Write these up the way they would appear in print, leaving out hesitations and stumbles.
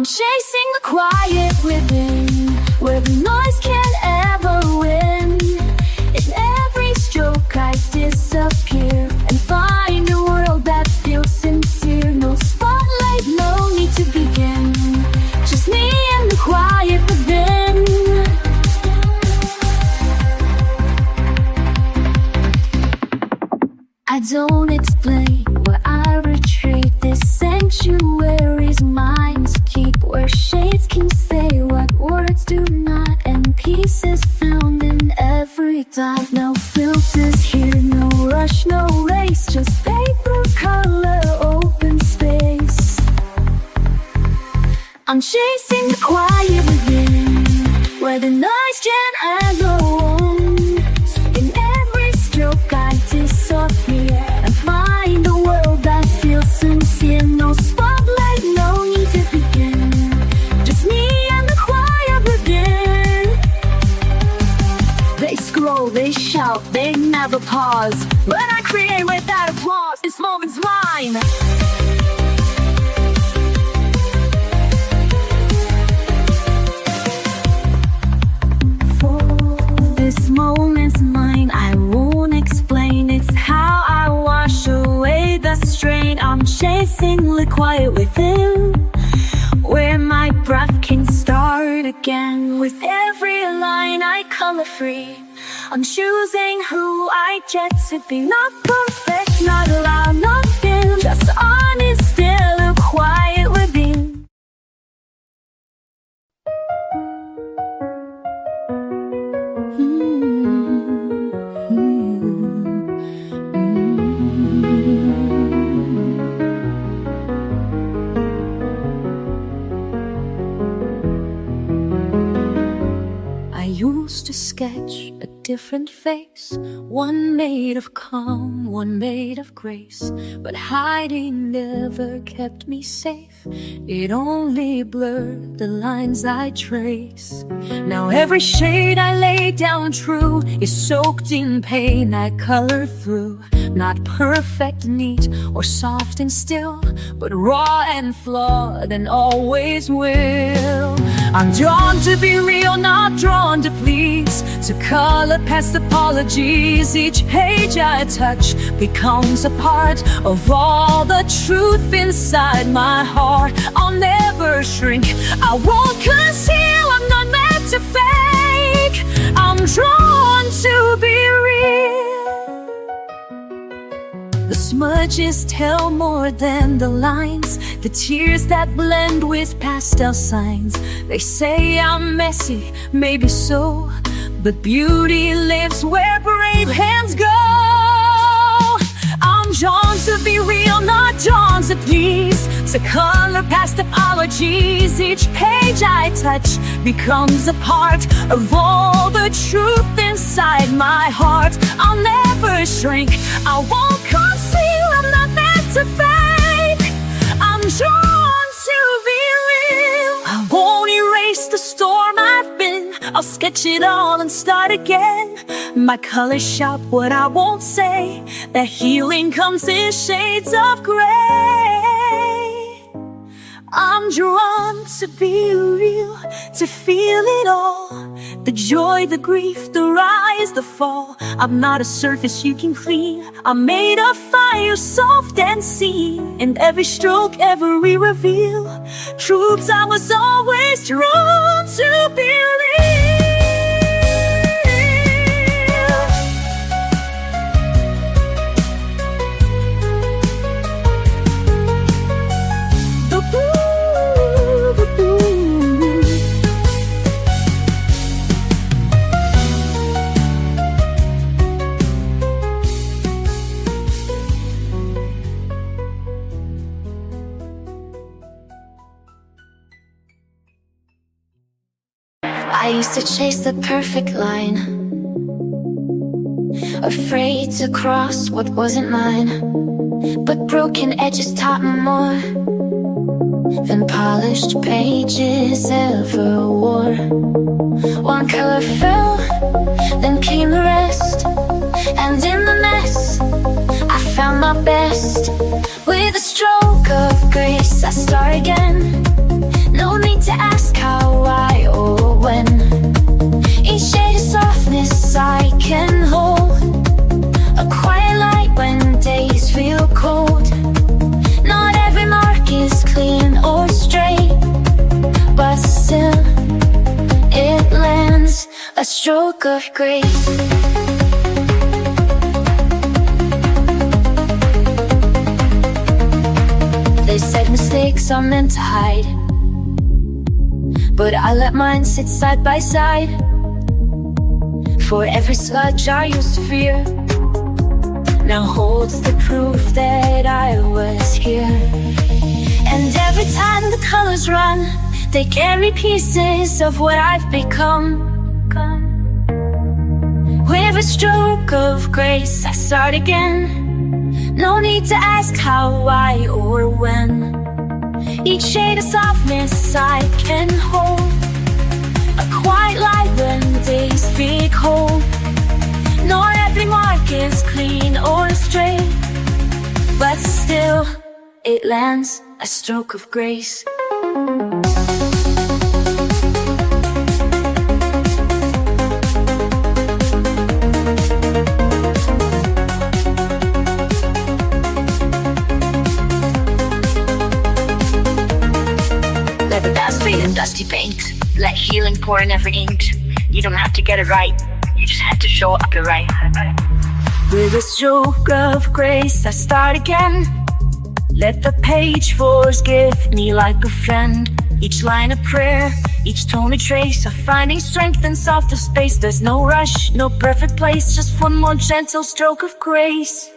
I'm chasing the quiet within, where the noise can't ever win. In every stroke I disappear and find a world that feels sincere. No spotlight, no need to begin, just me and the quiet within. I don't explain where I retreat. This sanctuary's mine to keep, where shades can say what words do not, and peace is found in every dot. No filters here, no rush, no race, just paper, color, open space. I'm chasing the quiet within, where the noise can't ever wound. In every stroke I disappear and find a world that feels sincere. No spotlight, no need to begin, just me and the quiet within. They scroll, they shout, they never pause, but I create without applause. This moment's mine. This moment's mine, I won't explain. It's how I wash away the strain. I'm chasing the quiet within, where my breath can start again. With every line I color free, I'm choosing who I get to be. Not perfect, not loud, not thin, just honest, still a quiet within. I used to sketch a different face, one made of calm, one made of grace. But hiding never kept me safe, it only blurred the lines I trace. Now every shade I lay down true is soaked in pain I color through. Not perfect, neat, or soft and still, but raw and flawed and always will. I'm drawn to be real, not drawn to please, to color past apologies. Each page I touch becomes a part of all the truth inside my heart. I'll never shrink, I won't conceal, I'm not meant to fake. I'm drawn to be real. The smudges tell more than the lines, the tears that blend with pastel signs. They say I'm messy, maybe so, but beauty lives where brave hands go. I'm drawn to be real, not drawn to please, to color past apologies. Each page I touch becomes a part of all the truth inside my heart. I'll never shrink, I won't conceal, I'm not meant to fake. I'm drawn to be real. I won't erase the storm I've been, I'll sketch it all and start again. My colors shout what I won't say, that healing comes in shades of gray. I'm drawn to be real, to feel it all, the joy, the grief, the rise, the fall. I'm not a surface you can clean, I'm made of fire, soft and seen. And every stroke, every reveal proves I was always drawn to be real. I used to chase the perfect line, afraid to cross what wasn't mine. But broken edges taught me more than polished pages ever wore. One color fell, then came the rest, and in the mess I found my best. With a stroke of grace I start again. No stroke of grace. They said mistakes are meant to hide, but I let mine sit side by side. For every sludge I used to fear now holds the proof that I was here. And every time the colors run, they carry pieces of what I've become. With a stroke of grace I start again. No need to ask how, why, or when. Each shade of softness I can hold, a quiet light when days feel cold. Not every mark is clean or straight, but still it lands a stroke of grace. Let the dust fade in dusty paint. Let healing pour in every ink. You don't have to get it right, you just have to show up your right. With a stroke of grace I start again. Let the page forgive me like a friend. Each line a prayer, each tone a trace of finding strength in softer space. There's no rush, no perfect place, just one more gentle stroke of grace.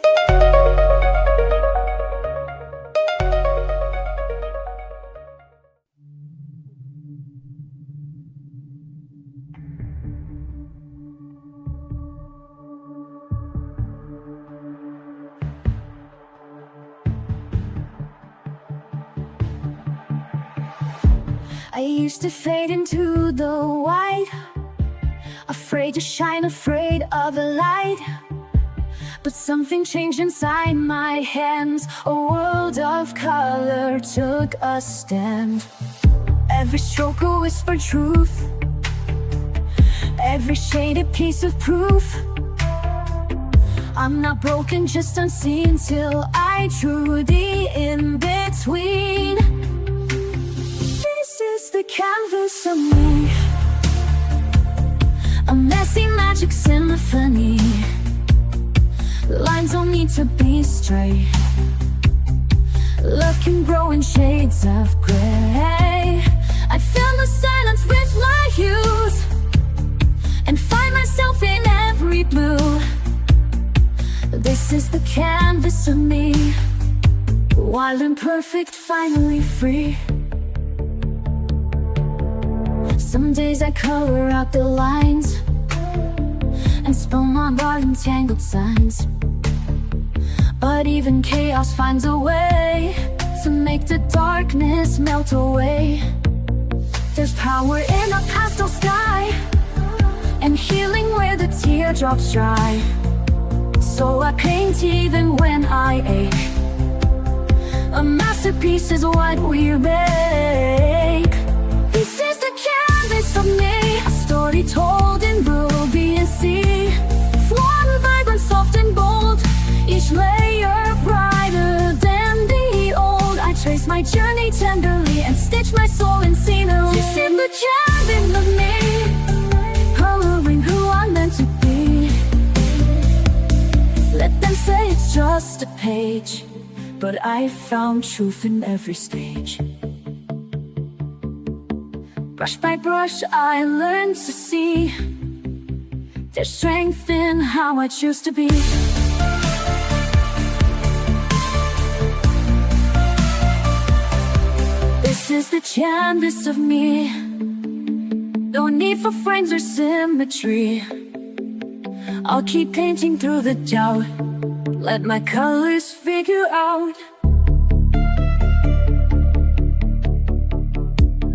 I used to fade into the white, afraid to shine, afraid of the light. But something changed inside my hands. A world of color took a stand. Every stroke a whispered truth, every shade a piece of proof. I'm not broken, just unseen, till I drew the in-between. The canvas of me, a messy magic symphony. Lines don't need to be straight. Love can grow in shades of gray. I fill the silence with my hues and find myself in every blue. This is the canvas of me, wild and perfect, finally free. Some days I color out the lines and spell my blood in tangled signs. But even chaos finds a way to make the darkness melt away. There's power in a pastel sky and healing where the teardrops dry. So I paint even when I ache. A masterpiece is what we make. This is the canvas of me, a story told in ruby and sea. Flawed, vibrant, soft and bold, each layer brighter than the old. I trace my journey tenderly and stitch my soul in scenery. This is the canvas of me, coloring who I'm meant to be. Let them say it's just a page, but I found truth in every stage. Brush by brush I learned to see there's strength in how I choose to be. This is the canvas of me, no need for frames or symmetry. I'll keep painting through the doubt, let my colors figure out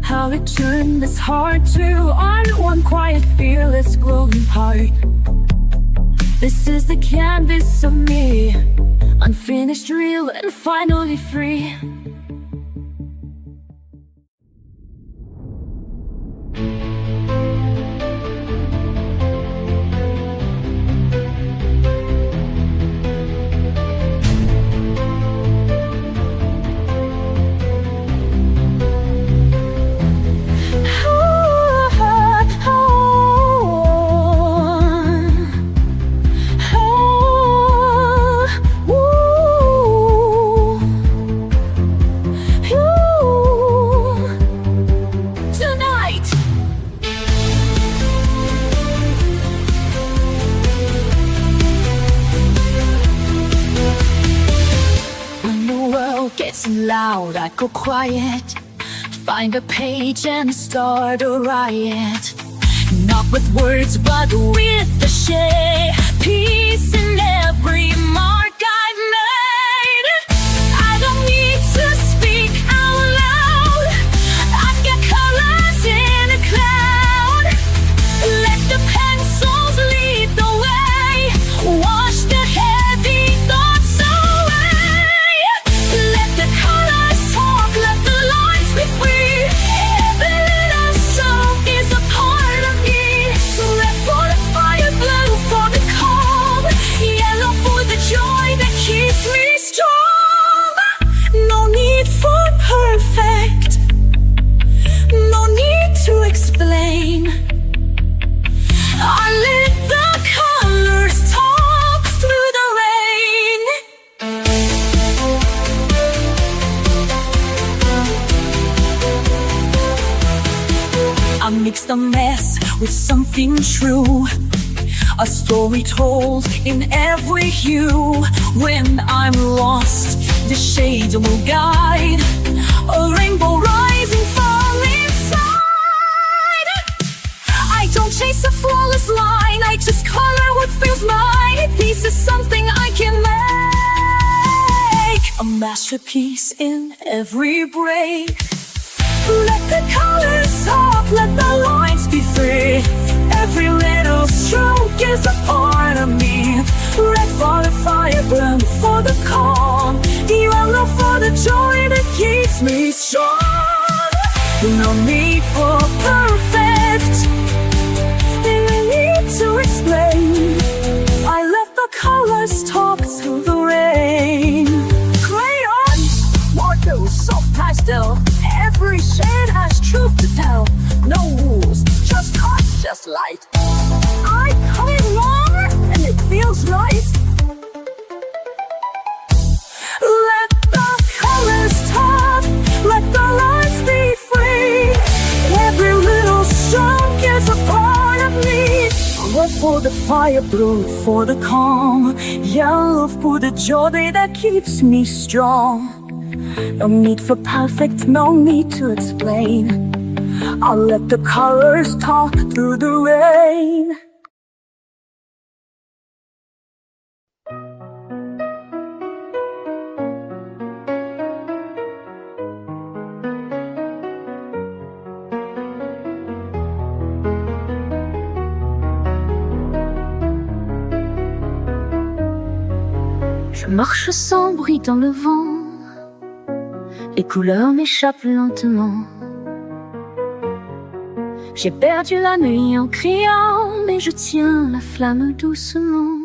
how to turn this heart to art. One quiet, fearless, glowing heart. This is the canvas of me, unfinished, real, and finally free. world gets loud, I go quiet. Find a page and start a riot. Not with words, but with the shade. Peace in every mark I've made. I don't need to speak out loud. I've got colors in a cloud. Let the pencils lead the way. Wash the heavy thoughts away. Let the colors talk, let the lines be free. Every little soul is a part of me. So red for the fire, blue for the calm, yellow for the joy that keeps me strong. No need for perfect, no need to explain. I let the colors talk through the rain. I mix the mess with something true, a story told in every hue. When I'm lost, the shades will guide, a rainbow rising from inside. I don't chase a flawless line, I just color what feels mine. Peace is something I can make, a masterpiece in every break. Let the colors talk, let the lines be free. Every little stroke is a part of me. Red for the fire, blue for the calm, yellow for the joy that keeps me strong. No need for perfect, no need to explain. I let the colors talk through the rain. Crayons, water, soft pastel, every shade has truth to tell. No rules, just art, just light. I color wrong and it feels right. Let the colors talk, let the lines be free. Every little stroke is a part of me. Red for the fire, blue for the calm, yellow for the joy that keeps me strong. No need for perfect, no need to explain. I'll let the colors talk through the rain. Je marche sans bruit dans le vent, les couleurs m'échappent lentement. J'ai perdu la nuit en criant, mais je tiens la flamme doucement.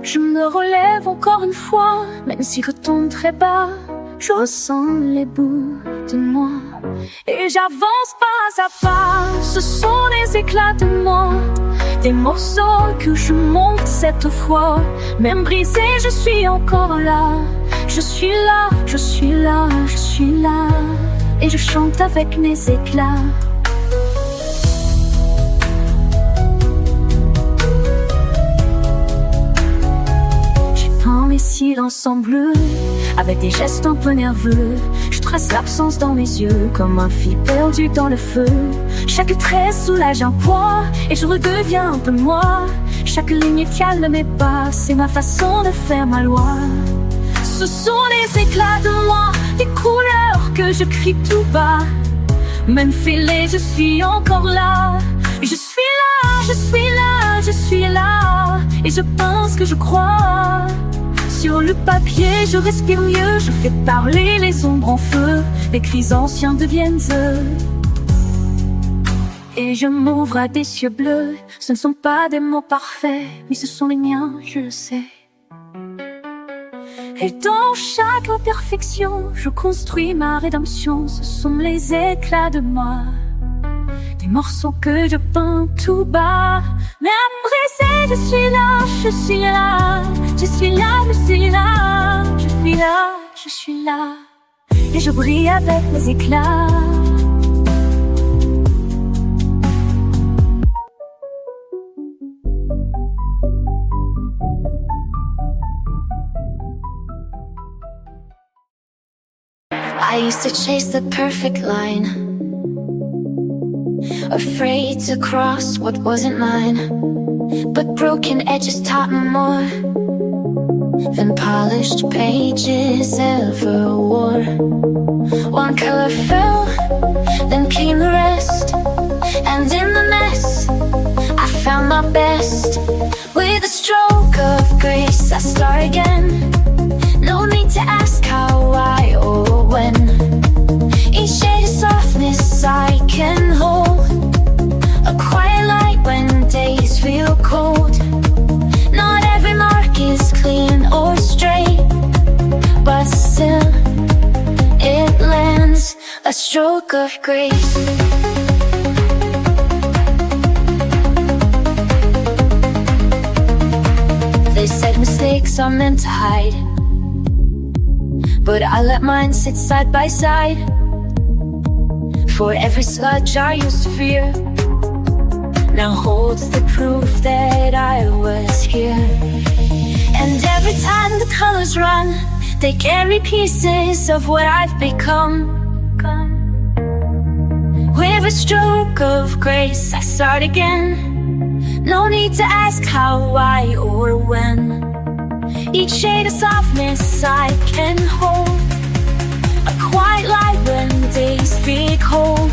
Je me relève encore une fois, même si je tombe très bas, je ressens les bouts de moi. Et j'avance pas à pas, ce sont des éclats de moi, des morceaux que je monte cette fois. Même brisé, je suis encore là. Je suis là, je suis là, je suis là. Et je chante avec mes éclats. J'ai peint mes silences en bleu, avec des gestes un peu nerveux. Je trace l'absence dans mes yeux, comme un fil perdu dans le feu. Chaque trait soulage un poids, et je redeviens un peu moi. Chaque ligne calme mes pas, c'est ma façon de faire ma loi. Ce sont les éclats de moi, des couleurs que je crie tout bas. Même fêlée, je suis encore là. Je suis là, je suis là, je suis là. Et je pense que je crois. Sur le papier, je respire mieux. Je fais parler les ombres en feu. Les cris anciens deviennent eux. Et je m'ouvre à des cieux bleus. Ce ne sont pas des mots parfaits, mais ce sont les miens, je le sais. Et dans chaque imperfection, je construis ma rédemption. Ce sont les éclats de moi, des morceaux que je peins tout bas. Même brisé, je suis là, je suis là. Je suis là, je suis là. Je suis là, je suis là. Et je brille avec mes éclats. I used to chase the perfect line, afraid to cross what wasn't mine. But broken edges taught me more than polished pages ever wore. One color fell, then came the rest, and in the mess I found my best. With a stroke of grace I start again. No need to ask how, why, or when. Each shade of softness I can hold, a quiet light when days feel cold. Not every mark is clean or straight, but still it lands, a stroke of grace. They said mistakes are meant to hide, but I let mine sit side by side. For every sludge I used to fear now holds the proof that I was here. And every time the colors run, they carry pieces of what I've become. With a stroke of grace I start again. No need to ask how, why, or when. Each shade of softness I can hold, a quiet light when days feel cold.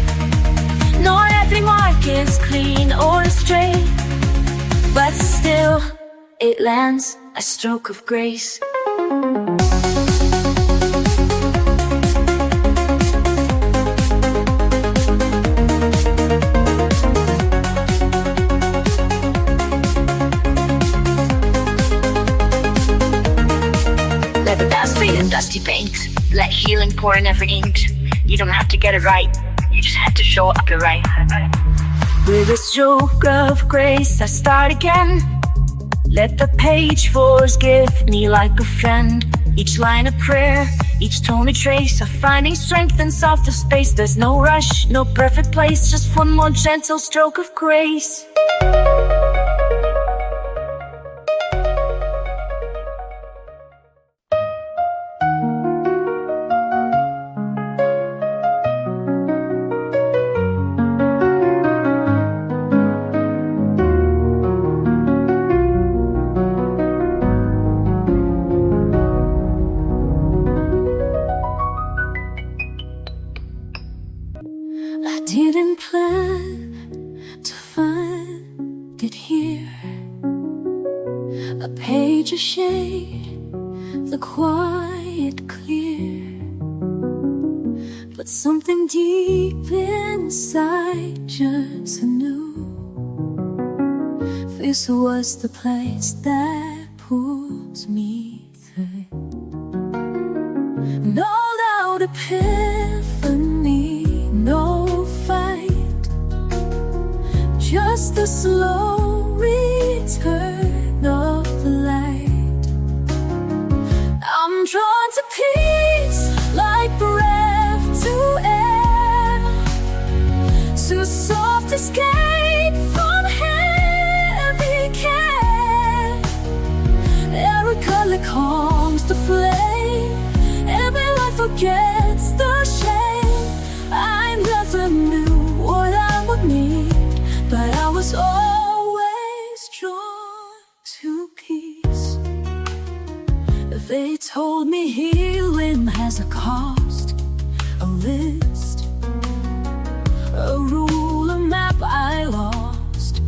Not every mark is clean or straight, but still it lands, a stroke of grace. Let the dust fade in dusty paint. Let healing pour in every ink. You don't have to get it right, you just have to show up the right. With a stroke of grace I start again. Let the page forgive me like a friend. Each line a prayer, each tone a trace of finding strength in softer space. There's no rush, no perfect place, just one more gentle stroke of grace. I didn't plan to find it here, a page of shade, the quiet clear. But something deep inside just knew this was the place that pulls me through. No doubt epiphany, no fight, just the slow return of the light. I'm drawn to peace like breath to air, to soft escape from heavy care. Every color calms the flame, every light forgets the shame. I never knew what I would need, but I was always drawn to peace. They told me healing has a cost, a list, a rule, a map I lost.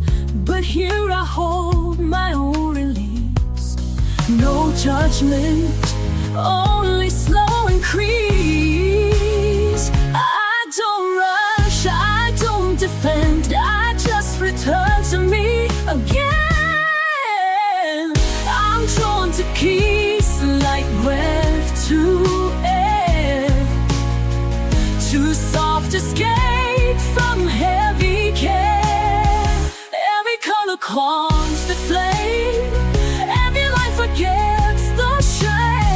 But here I hold my own release. No judgment, only slow increase. I don't rush, I don't defend, I just return to me again. I'm drawn to peace like breath to air, to soft escape from heavy care. Every color calms the flame, every light forgets the shame.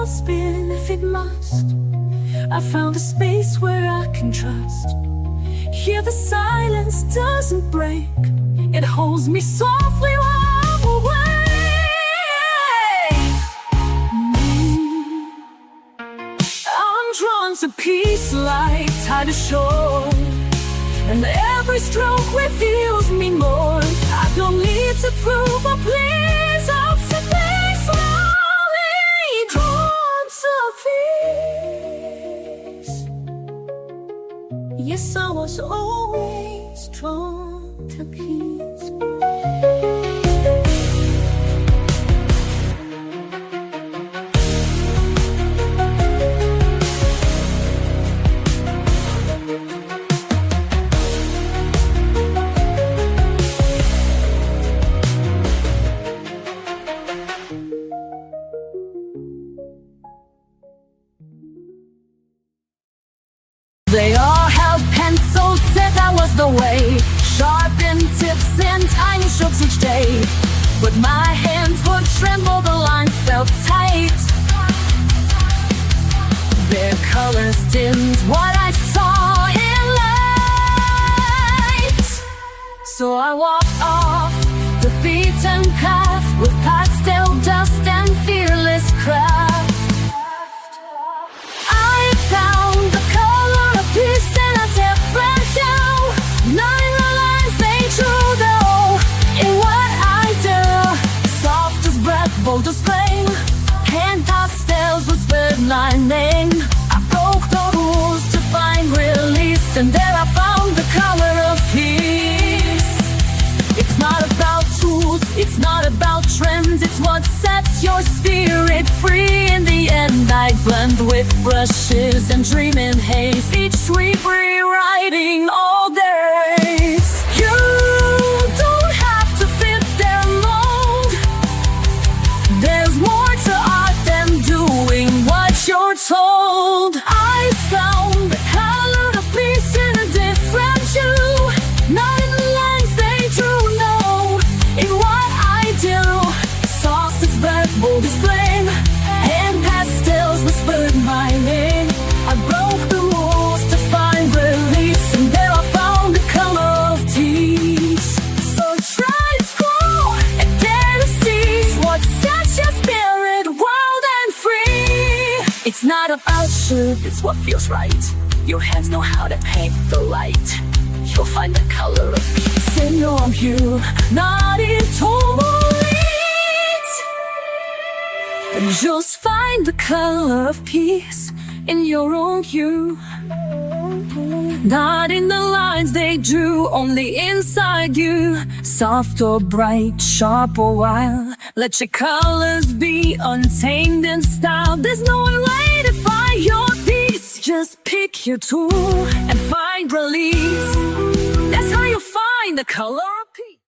will spin if it must. I found a space where I can trust. Here the silence doesn't break. It holds me softly while I'm away. I'm drawn to peace like tide ashore, and every stroke reveals me more. I don't need to prove or please. I'm simply slowly drawn to peace. Yes, I was always drawn to peace. They all held pencils, said that was the way. Sharpened tips and tiny strokes each day. But my hands would tremble, the lines felt tight. Their colors dimmed what I saw in light. So I walked off the beaten path with pastel dust and fearless craft. I found the color of peace in a different hue. Not in the lines they drew, though, in what I do. Soft as breath, bold as flame, hand pastels whispered my name. I broke the rules to find release, and there I found the color of peace. It's not about tools, it's not about trends, it's what sets your spirit free. In the end I blend with brushes and dream in haze, each sweep rewriting all days. You don't have to fit their mold. There's more to art than doing what you're told. I found the color of peace in a different hue. Not in the lines they drew, no, in what I do. Soft as breath, bold as flame, and pastels whispered my name. I broke the rules to find release, and there I found the color of peace. So try to scroll and dare to seize what sets your spirit wild and free. It's not about should, it's what feels right. Your hands know how to paint the light. You'll find the color of peace in your hue, not in tourmaline. And just find the color of peace in your own hue. Not in the lines they drew, only inside you. Soft or bright, sharp or wild, let your colors be untamed in style. There's no one way to find your peace. Just pick your tool and find release. That's how you find the color of peace.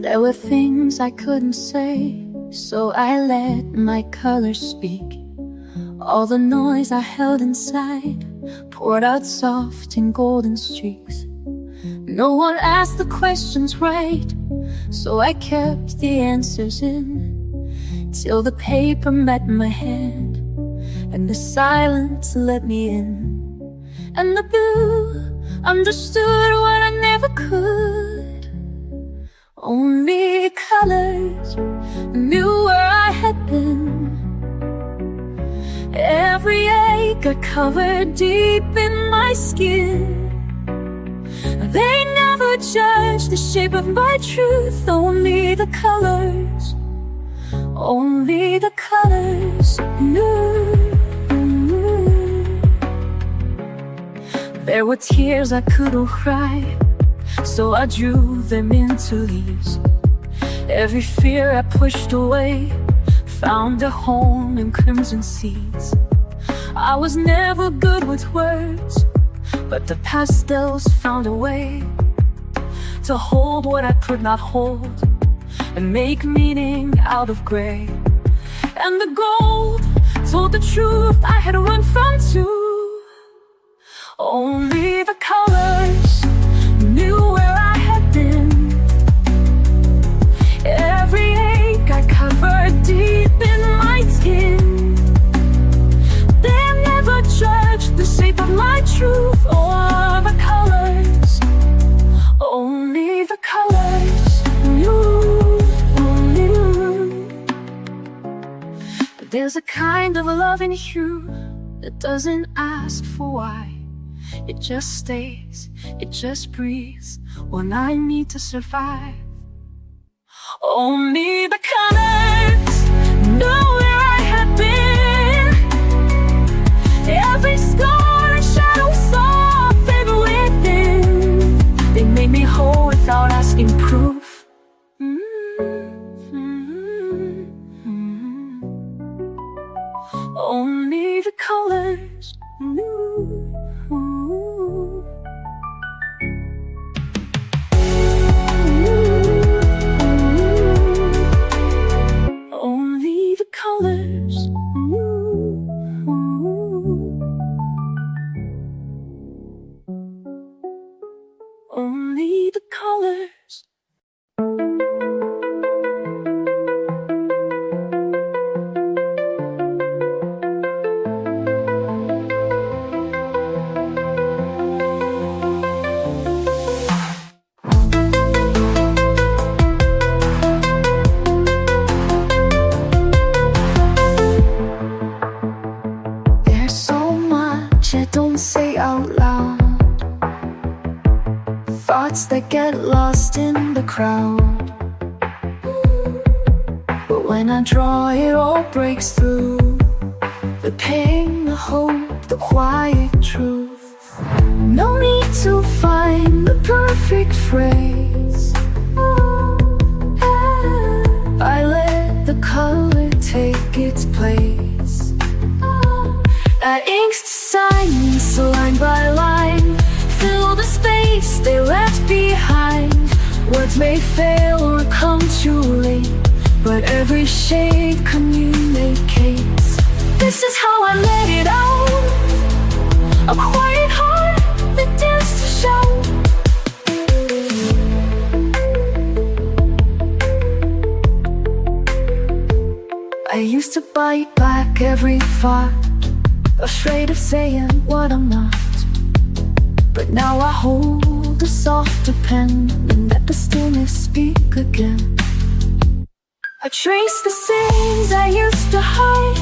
There were things I couldn't say, so I let my colors speak. All the noise I held inside poured out soft in golden streaks. No one asked the questions right, so I kept the answers in, till the paper met my hand and the silence let me in. And the blue understood what I never could. Only colors knew where I had been. Every ache I covered deep in my skin. They never judged the shape of my truth. Only the colors knew. There were tears I couldn't cry, so I drew them into leaves. Every fear I pushed away found a home in crimson seeds. I was never good with words, but the pastels found a way to hold what I could not hold and make meaning out of gray. And the gold told the truth I had run from too. Only the colors knew where I had been. Every ache I covered deep in my skin. They never judged the shape of my truth or the colors. Only the colors knew, only knew. But there's a kind of love in you that doesn't ask for why. It just stays, it just breathes when I need to survive. Only the colors know where I had been. Every scar and shadow saw fade within. They made me whole without asking proof. Only the colors knew. Only the colors knew. Only the colors. There's so much I don't say out loud. Thoughts that get lost in the crowd. But when I draw, it all breaks through. The pain, the hope, the quiet truth. No need to find the perfect phrase. I let the color take its place. That inked silence, line by line, fill the space they left behind. Words may fail or come too late, but every shade communicates. This is how I let it out. A quiet heart that dares to shout. I used to bite back every thought, afraid of saying what I'm not. But now I hold a softer pen and let the stillness speak again. I trace the sins I used to hide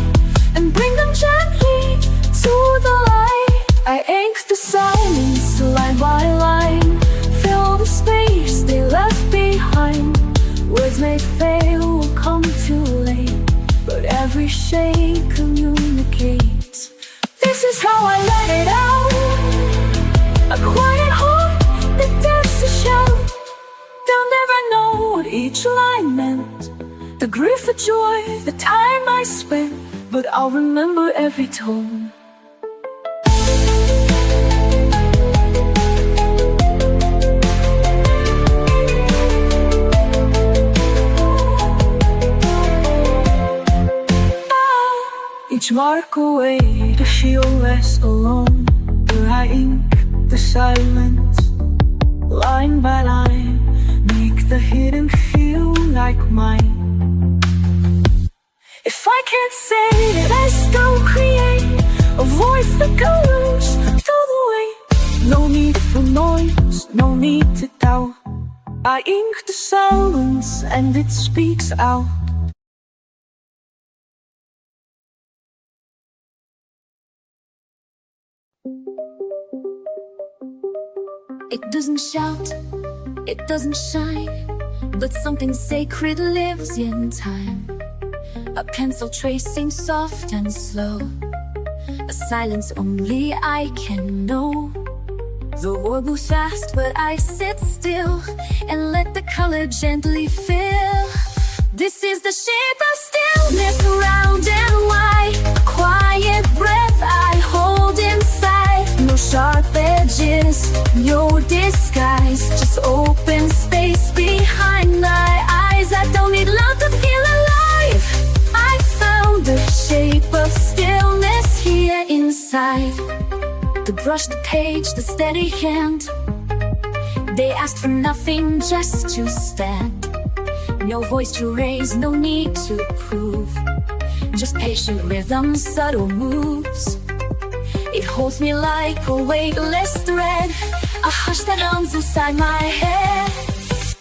and bring them gently to the light. I ink the silence line by line, fill the space they left behind. Words may fail or come too late, but every shade communicates. This is how I let it out. A quiet heart that dares to shout. They'll never know what each line meant, the grief, the joy, the time I spent, but I'll remember every tone. Each mark a way to feel less alone. Where I ink the silence, line by line, make the hidden feel like mine. If I can't say it, I still create a voice that goes through the way. No need for noise, no need to doubt. I ink the silence and it speaks out. It doesn't shout, it doesn't shine, but something sacred lives in time. A pencil tracing soft and slow, a silence only I can know. The world moves fast, but I sit still and let the color gently fill. This is the shape of stillness, round and wide, a quiet breath I hold inside. No sharp edges, no disguise, just open space behind my eyes. I don't need love to feel alive. I found the shape of stillness. inside. The brush, the page, the steady hand. They asked for nothing, just to stand. No voice to raise, no need to prove. Just patient rhythms, subtle moves. It holds me like a weightless thread, a hush that hums inside my head.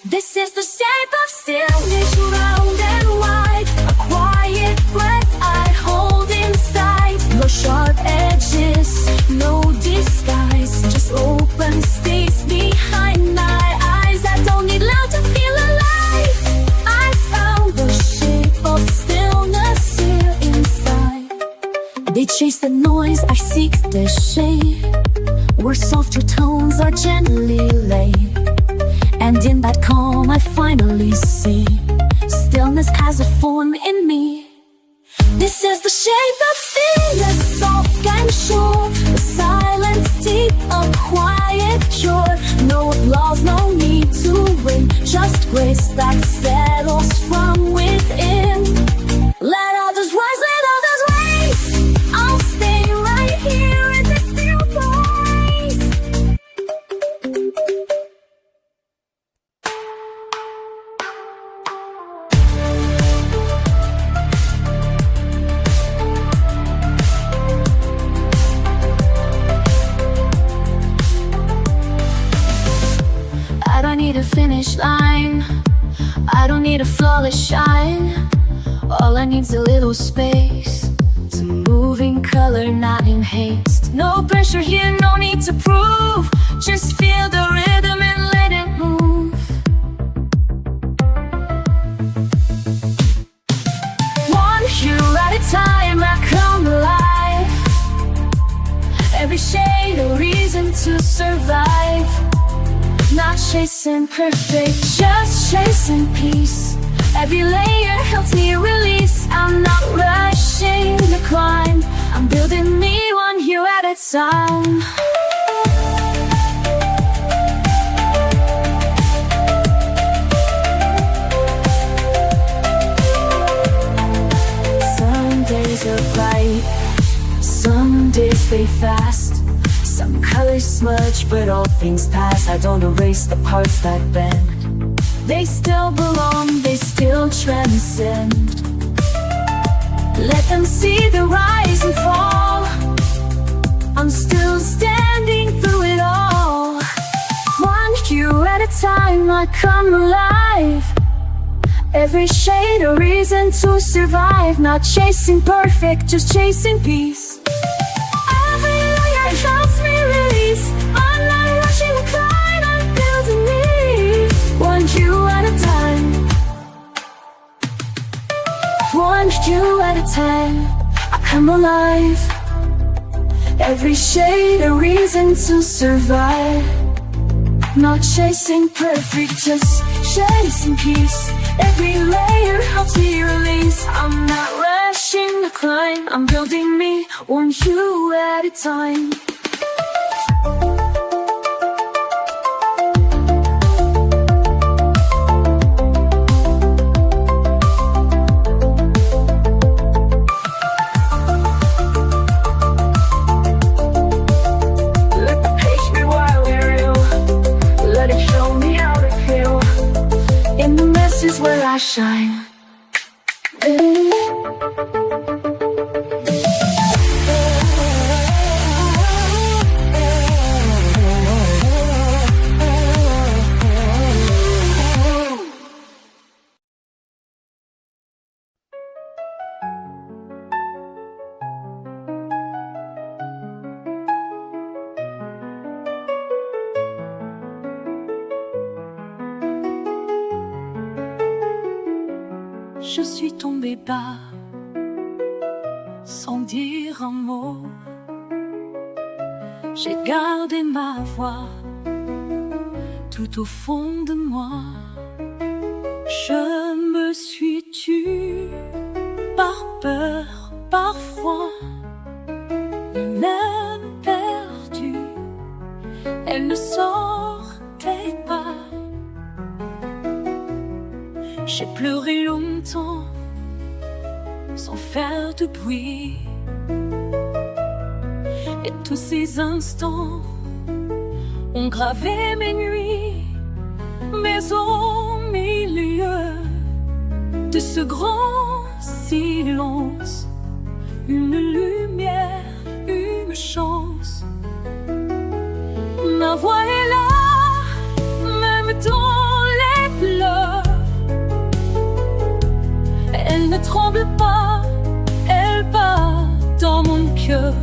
This is the shape of stillness, round and wide. A quiet breath I hold inside. No sharp edges, no disguise. Just open space behind my eyes. I don't need love to feel alive. I found the shape of stillness here inside. They chase the noise, I seek the shade, where softer tones are gently laid. And in that calm I finally see stillness has a form in me. This is the shape of stillness, soft and sure. The silence deep, a quiet cure. No applause, no need to win. Just grace that settles from within. Let others rise, let others race. I'll stay right here in this still place. I don't need a finish line, I don't need a flawless shine. All I need's a little space to move in color, not in haste. No pressure here, no need to prove. Just feel the rhythm and let it move. One hue at a time, I come alive. Every shade a reason to survive. Not chasing perfect, just chasing peace. Every layer helps me release. I'm not rushing the climb, I'm building me one hue at a time. Some days are bright, some days fade fast. Some colors smudge, but all things pass. I don't erase the parts that bend. They still belong, they still transcend. Let them see the rise and fall. I'm still standing through it all. One hue at a time, I come alive. Every shade a reason to survive. Not chasing perfect, just chasing peace. Every layer helps me release. I'm not rushing the climb, I'm building me one hue at a time. One hue at a time, I come alive. Every shade a reason to survive. Not chasing perfect, just chasing peace. Every layer helps me release. I'm not rushing the climb, I'm building me one hue at a time. This is where I shine. Je suis tombée bas, sans dire un mot. J'ai gardé ma voix, tout au fond de moi. Je me suis tue, par peur, par froid. Et même perdue, elle ne sortait pas. J'ai pleuré longtemps, sans faire de bruit. Et tous ces instants ont gravé mes nuits. Mais au milieu de ce grand silence, une lumière, une chance. Ma voix est là, même dans les pleurs. Elle ne tremble pas, elle bat dans mon cœur.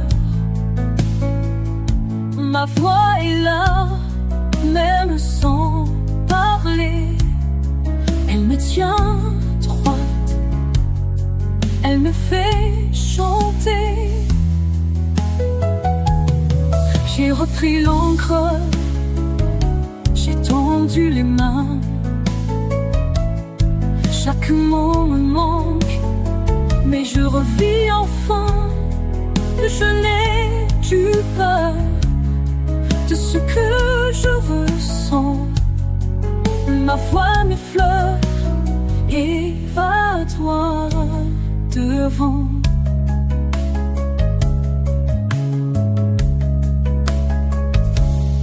Ma voix est là, même sans parler. Elle me tient droite, elle me fait chanter. J'ai repris l'encre, j'ai tendu les mains. Chaque mot me manque, mais je revis enfin. Je n'ai plus peur de ce que je ressens. Ma voix m'effleure et va droit devant.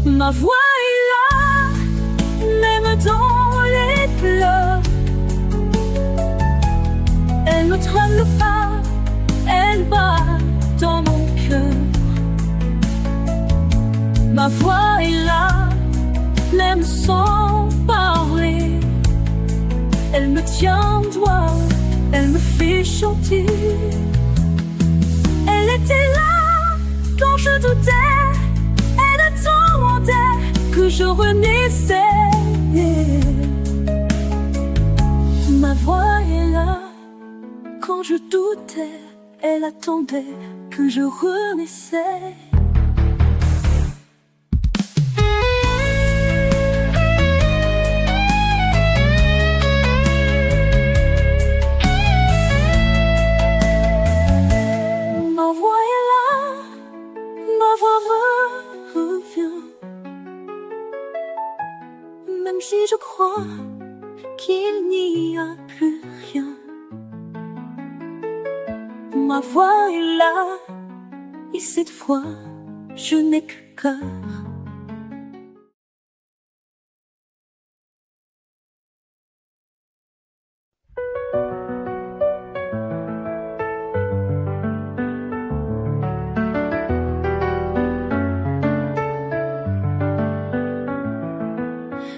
Ma voix est là, même dans les pleurs. Elle ne tremble pas, elle bat dans mon cœur. Ma voix est là, même sans parler. Elle me tient droit, elle me fait chanter. Elle était là quand je doutais, elle attendait que je renaissais. Ma voix est là quand je doutais, elle attendait que je renaissais. Même si je crois qu'il n'y a plus rien, ma voix est là, et cette fois, je n'ai que cœur.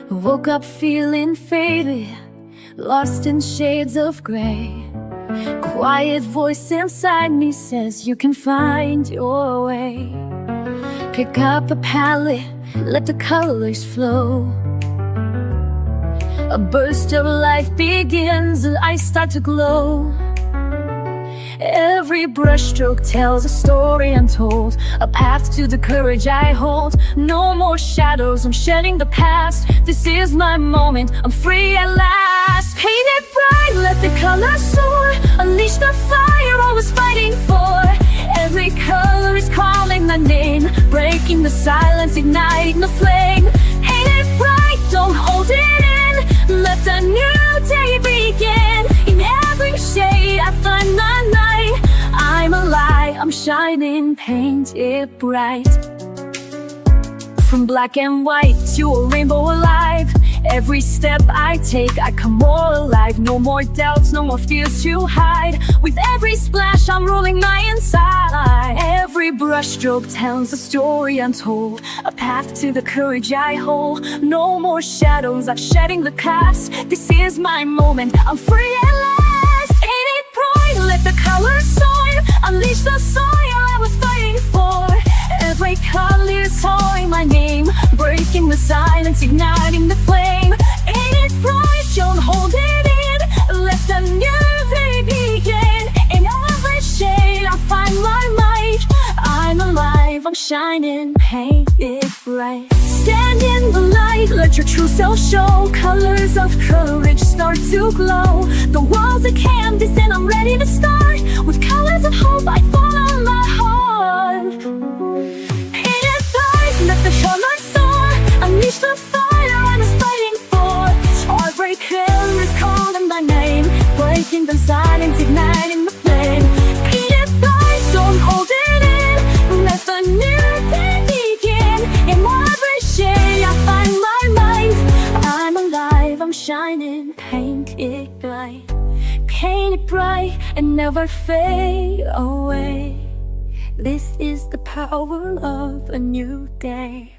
Woke up feeling faded, lost in shades of gray. Quiet voice inside me says you can find your way. Pick up a palette, let the colors flow. A burst of life begins and I start to glow. Every brushstroke tells a story untold, a path to the courage I hold. No more shadows, I'm shedding the past. This is my moment, I'm free at last. Paint it bright, let the colors soar. Unleash the fire I was fighting for. Every color is calling my name, breaking the silence, igniting the flame. Paint it bright, don't hold it in. Let the new day begin. In every shade I find my light. I'm alive, I'm shining, paint it bright. From black and white to a rainbow alive. Every step I take, I come more alive. No more doubts, no more fears to hide. With every splash, I'm rolling my inside. Every brushstroke tells a story untold, a path to the courage I hold. No more shadows, I'm shedding the past. This is my moment, I'm free at last. Ain't it bright, let the colors soar. Unleash the fire I was fighting for. Every color is calling my name, breaking the silence, igniting the flame. Ain't it bright, don't hold it in. Let the new day begin. In every shade I find my light. I'm alive, I'm shining, paint it bright. Stand in the light, let your true self show. Colors of courage start to glow. The world's a canvas and I'm ready to start. With colors of hope I follow my heart. Paint it bright, let the colors soar. Unleash the fire I was fighting for. Every color is calling my name, breaking the silence, igniting the flame. Paint it bright, don't hold it in. Let the new never fade away. This is the power of a new day.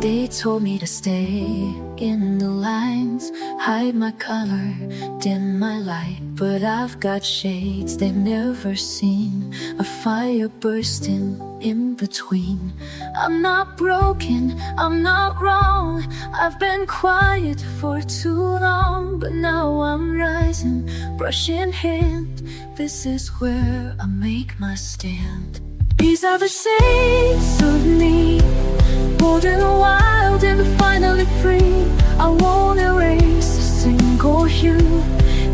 They told me to stay in the lines, hide my color, dim my light. But I've got shades they've never seen, a fire bursting in between. I'm not broken, I'm not wrong, I've been quiet for too long. But now I'm rising, brush in hand, this is where I make my stand. These are the shades of me, bold and wild and finally free. I won't erase a single hue,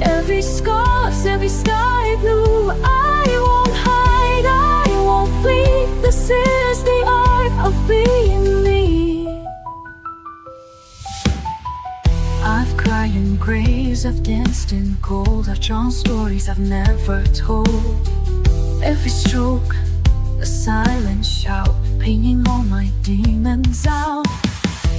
every scar's, every sky blue. I won't hide, I won't flee, this is the art of being me. I've cried in graves, I've danced in gold, I've drawn stories I've never told. Every stroke, a silent shout, painting all my demons out.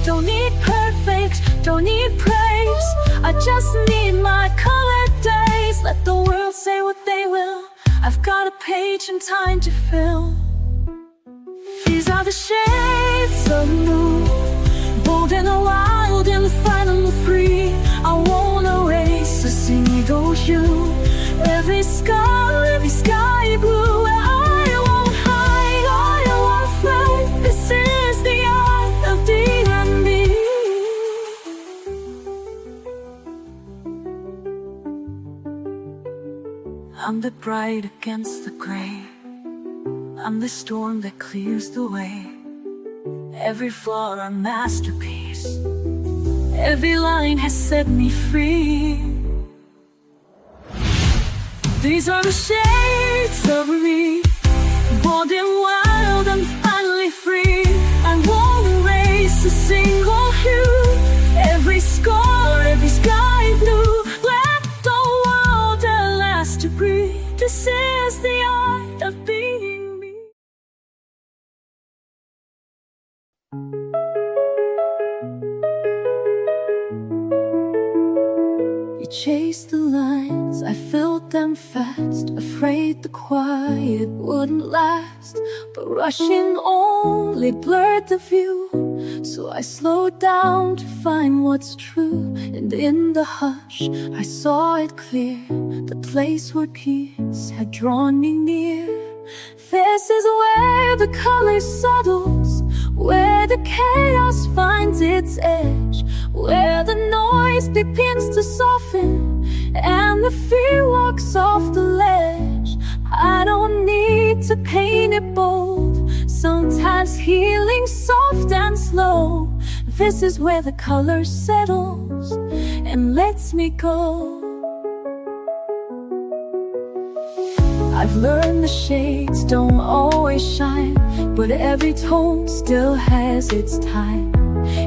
Don't need perfect, don't need praise, I just need my colored days. Let the world say what they will, I've got a page and time to fill. These are the shades of blue, bold and wild and finally free. I won't erase a single hue, every scar, every sky blue. I'm the bright against the gray, I'm the storm that clears the way. Every flaw a masterpiece, every line has set me free. These are the shades of me, bold and wild and finally free. I won't erase a single hue, every scar, every sky blue. To breathe, this is the art of being me. You chased the lines, I filled them fast, afraid the quiet wouldn't last. But rushing only blurred the view, so I slowed down to find what's true. And in the hush I saw it clear, the place where peace had drawn me near. This is where the color settles, where the chaos finds its edge, where the noise begins to soften and the fear walks off the ledge. I don't need to paint it bold, sometimes healing soft and slow. This is where the color settles and lets me go. I've learned the shades don't always shine, but every tone still has its time.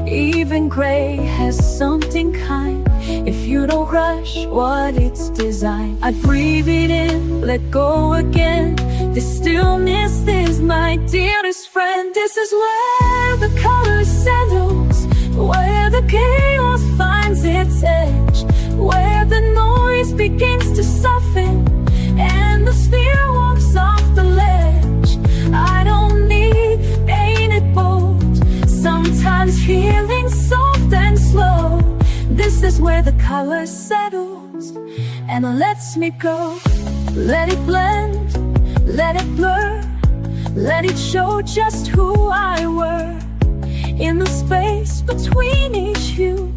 Even gray has something kind, if you don't rush what it's designed. I breathe it in, let go again, this stillness is my dearest friend. This is where the color settles, where the chaos finds its edge, where the noise begins to soften and the spear walks off the ledge. I don't need painted bold, sometimes healing soft and slow. This is where the color settles and lets me go. Let it blend, let it blur, let it show just who I were. In the space between each hue,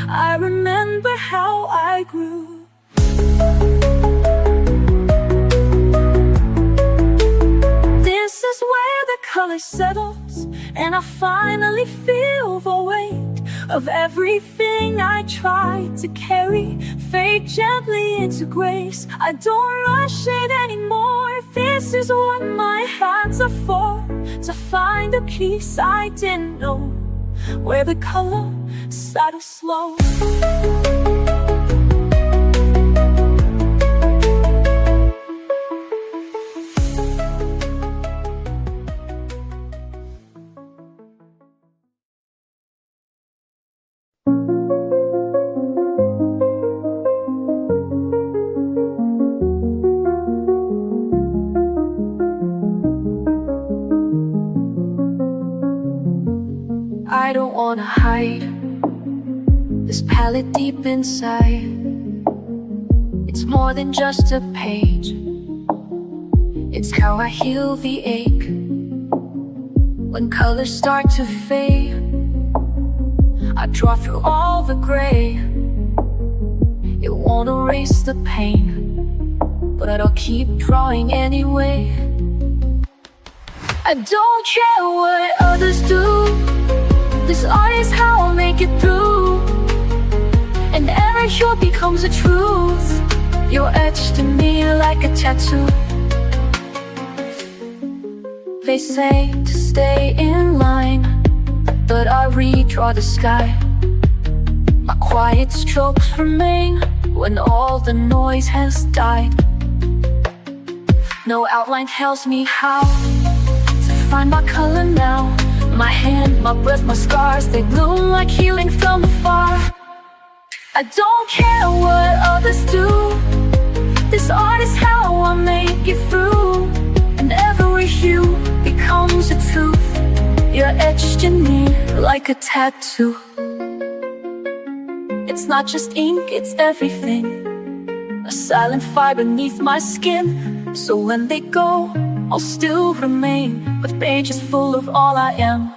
I remember how I grew. This is where the color settles, and I finally feel the weight of everything I tried to carry. Fade gently into grace, I don't rush it anymore. This is what my hands are for, to find a peace I didn't know, where the color started slow. I don't wanna hide this palette deep inside. It's more than just a page. It's how I heal the ache. When colors start to fade, I draw through all the gray. It won't erase the pain, but I'll keep drawing anyway. I don't care what others do. This art is how I'll make it through, and every hue becomes a truth. You're etched in me like a tattoo. They say to stay in line, but I redraw the sky. My quiet strokes remain when all the noise has died. No outline tells me how to find my color now. My hand, my breath, my scars, they bloom like healing from afar. I don't care what others do. This art is how I make it through, and every hue becomes a truth. You're etched in me like a tattoo. It's not just ink, it's everything. A silent fire beneath my skin. So when they go, I'll still remain with pages full of all I am.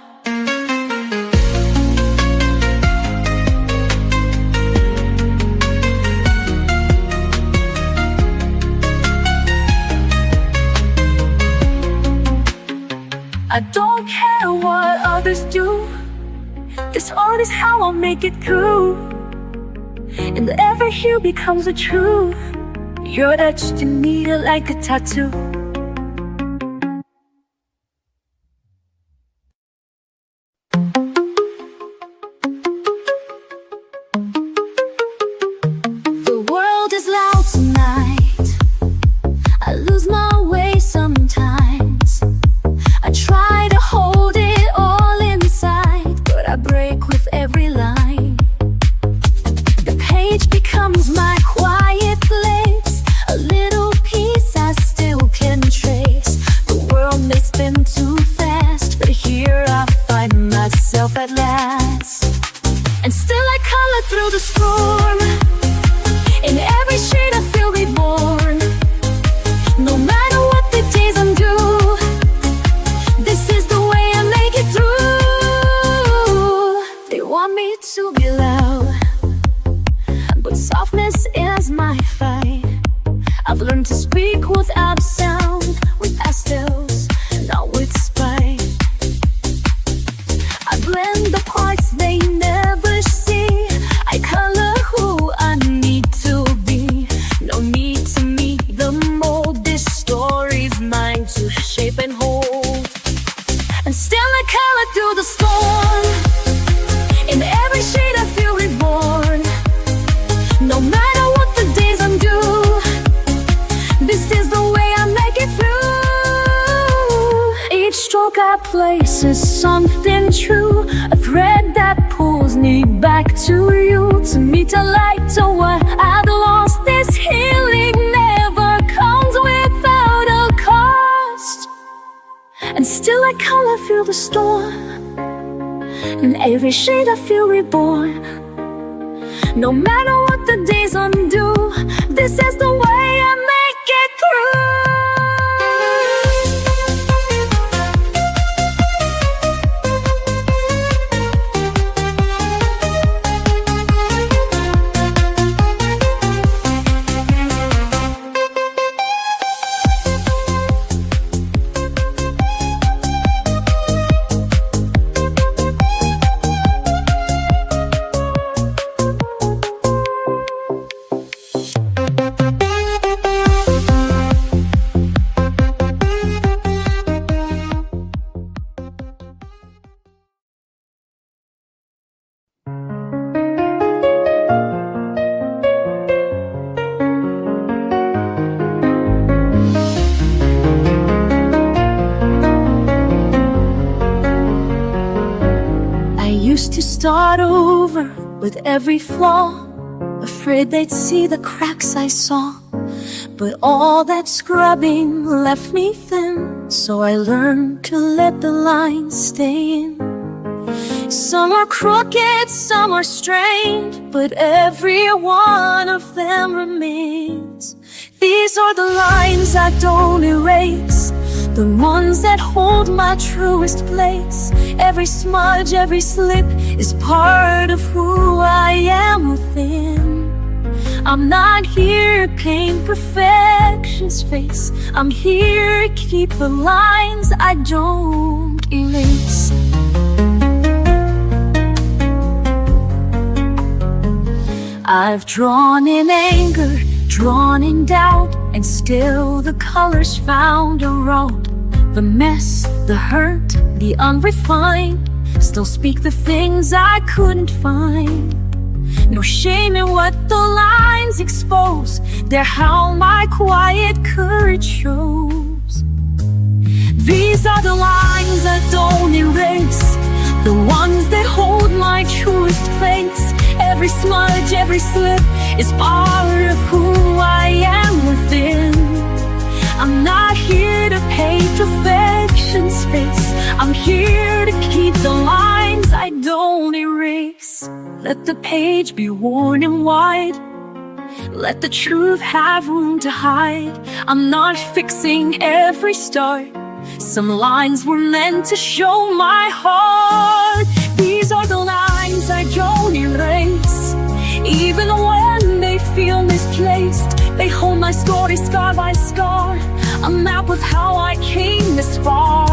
I don't care what others do. This art is how I'll make it through, and every hue becomes a truth. You're etched in me like a tattoo. The world is loud tonight. I lose my way sometimes. I try to hold it all inside, but I break with every line. The page becomes my quiet place, a little piece I still can trace. The world may spin too fast, but here I find myself at last. And still I color through the storm. In every shade I feel reborn. No matter what the days undo, this is the way I make it through. They want me to be loud, but softness is my fight. I've learned to speak without sound, with pastels, not with spite. I blend the parts they never see. I color who I need to be. No need to meet the mold. This story's mine to shape and hold. And still I color through the storm. In every shade I feel reborn. No matter what the days undo, this is the way I make it through. Each stroke I place is something true, a thread that pulls me back to you, to meet a light to what I've lost. This healing never comes without a cost. And still I color through the storm. In every shade I feel reborn. No matter what the days undo, this is the way I make it through. over with every flaw, afraid they'd see the cracks I saw. But all that scrubbing left me thin, so I learned to let the lines stay in. Some are crooked, some are strained, but every one of them remains. These are the lines I don't erase, the ones that hold my truest place. Every smudge, every slip is part of who I am within. I'm not here to paint perfection's face, I'm here to keep the lines I don't erase. I've drawn in anger, drawn in doubt, and still the colors found a road. The mess, the hurt, the unrefined still speak the things I couldn't find. No shame in what the lines expose, they're how my quiet courage shows. These are the lines I don't erase, the ones that hold my truest face. Every smudge, every slip is part of who I am within. I'm not here to paint perfection's face, I'm here to keep the lines I don't erase. Let the page be worn and wide, let the truth have room to hide. I'm not fixing every start, some lines were meant to show my heart. These are the lines I don't erase, even when they feel misplaced. They hold my story scar by scar, a map of how I came this far.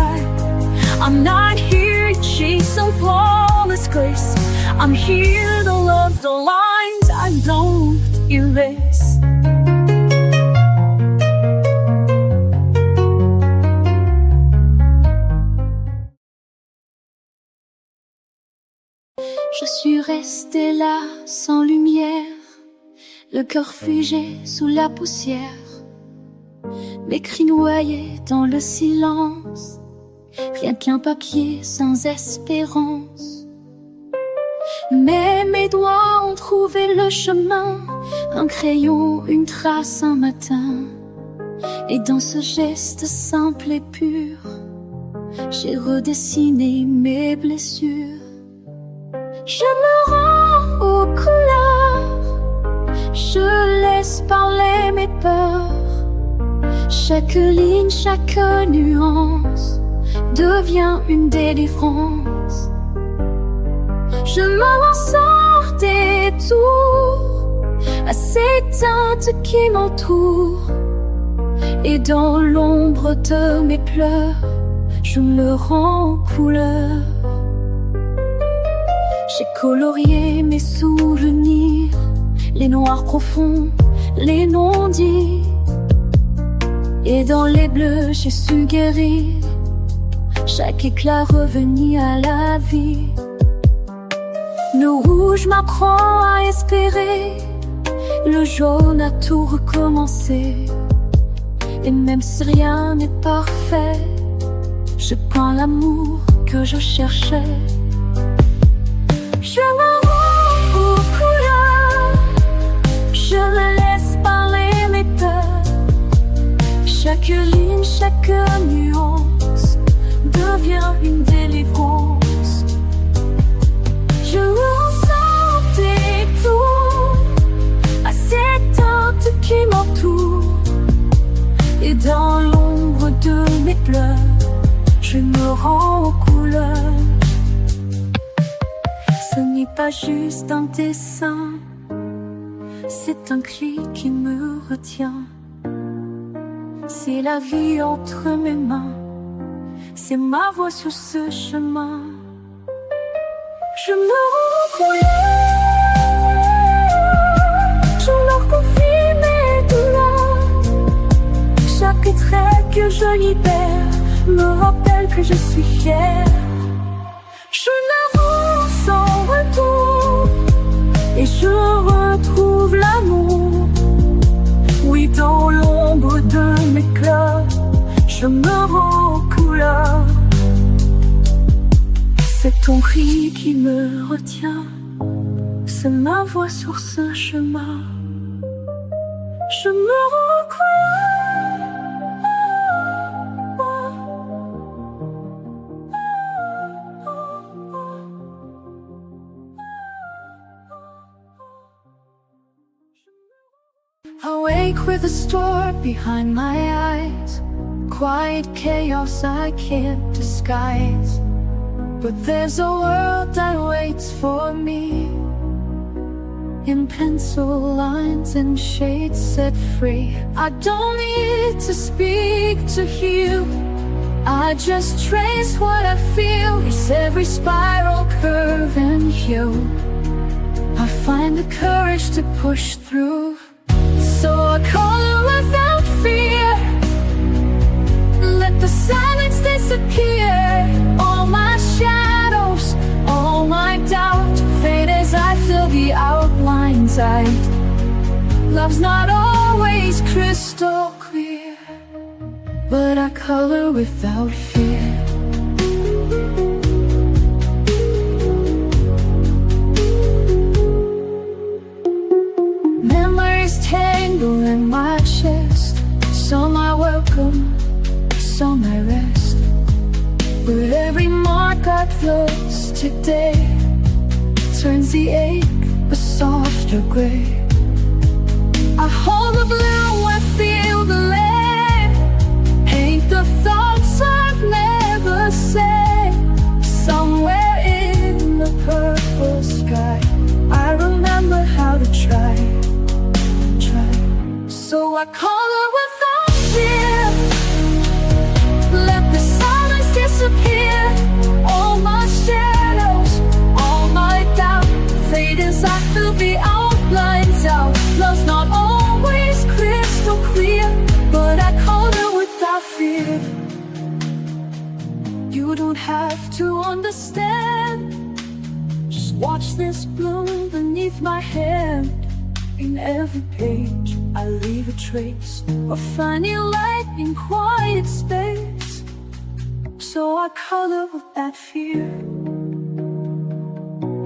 I'm not here to chase some flawless grace, I'm here to love the lines I don't erase. Je suis restée là sans lumière, le cœur figé sous la poussière, mes cris noyés dans le silence, rien qu'un papier sans espérance. Mais mes doigts ont trouvé le chemin, un crayon, une trace, un matin. Et dans ce geste simple et pur, j'ai redessiné mes blessures. Je me rends aux couleurs, je laisse parler mes peurs. Chaque ligne, chaque nuance devient une délivrance. Je me lance hors des tours à ces teintes qui m'entourent. Et dans l'ombre de mes pleurs, je me rends aux couleurs. J'ai colorié mes souvenirs, les noirs profonds, les non-dits. Et dans les bleus, j'ai su guérir chaque éclat revenu à la vie. Le rouge m'apprend à espérer, le jaune a tout recommencé. Et même si rien n'est parfait, je prends l'amour que je cherchais. Je me rends aux couleurs, je me laisse parler mes peurs. Chaque ligne, chaque nuance devient une délivrance. Je ressens des tours à ces teintes qui m'entourent. Et dans l'ombre de mes pleurs, je me rends aux couleurs. Ce n'est pas juste un dessin, c'est un cri qui me retient. C'est la vie entre mes mains, c'est ma voix sur ce chemin. Je me rends aux couleurs, je leur confie mes douleurs. Chaque trait que je libère me rappelle que je suis fière. Je n'avance sans retour et je retrouve l'amour. Oui, dans l'ombre de mes cœurs, je me rends aux couleurs. C'est ton cri qui me retient, C'est ma voix sur ce chemin. Je me reconnais. Awake with a storm behind my eyes, quiet chaos I can't disguise. But there's a world that waits for me, in pencil lines and shades set free. I don't need to speak to heal, I just trace what I feel. It's every spiral, curve and hue. I find the courage to push through. So I color without fear, let the silence disappear. All my shadows, all my doubt fade as I fill the outlines. Love's not always crystal clear, but I color without fear. Memories tangle in my chest, some I welcome, some I rest. But every mark I close today turns the ache a softer gray. I hold the blue and feel the lead, paint the thoughts I've never said. Somewhere in the purple sky I remember how to try. So I color without fear, let the silence disappear. All my shadows, all my doubt fade as I fill the outlines out. Love's not always crystal clear, but I color without fear. You don't have to understand, just watch this bloom beneath my hand. In every page I leave a trace of finding light in quiet space. So I color with that fear,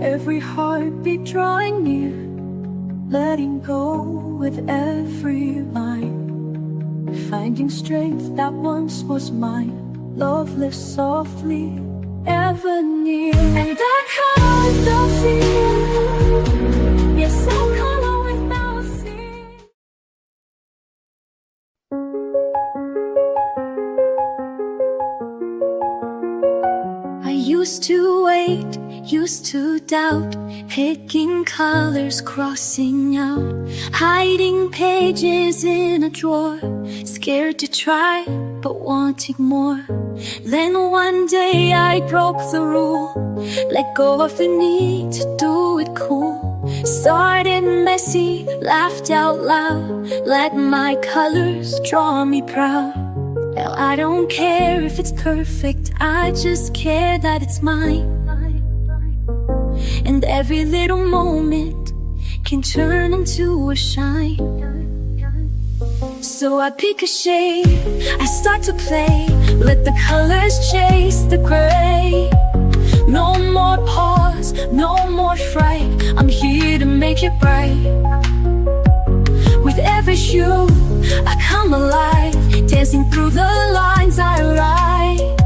every heartbeat drawing near, letting go with every line, finding strength that once was mine. Love lives softly, ever near. And I color without fear. Yes, I color without fear. I used to wait, used to doubt, picking colors, crossing out, hiding pages in a drawer, scared to try, but wanting more. Then one day I broke the rule, let go of the need to do it cool. Started messy, laughed out loud, let my colors draw me proud. Now I don't care if it's perfect, I just care that it's mine. And every little moment can turn into a shine. So I pick a shade, I start to play, let the colors chase the gray. No more pause, no more fright, I'm here to make it bright. With every hue, I come alive, dancing through the lines I write.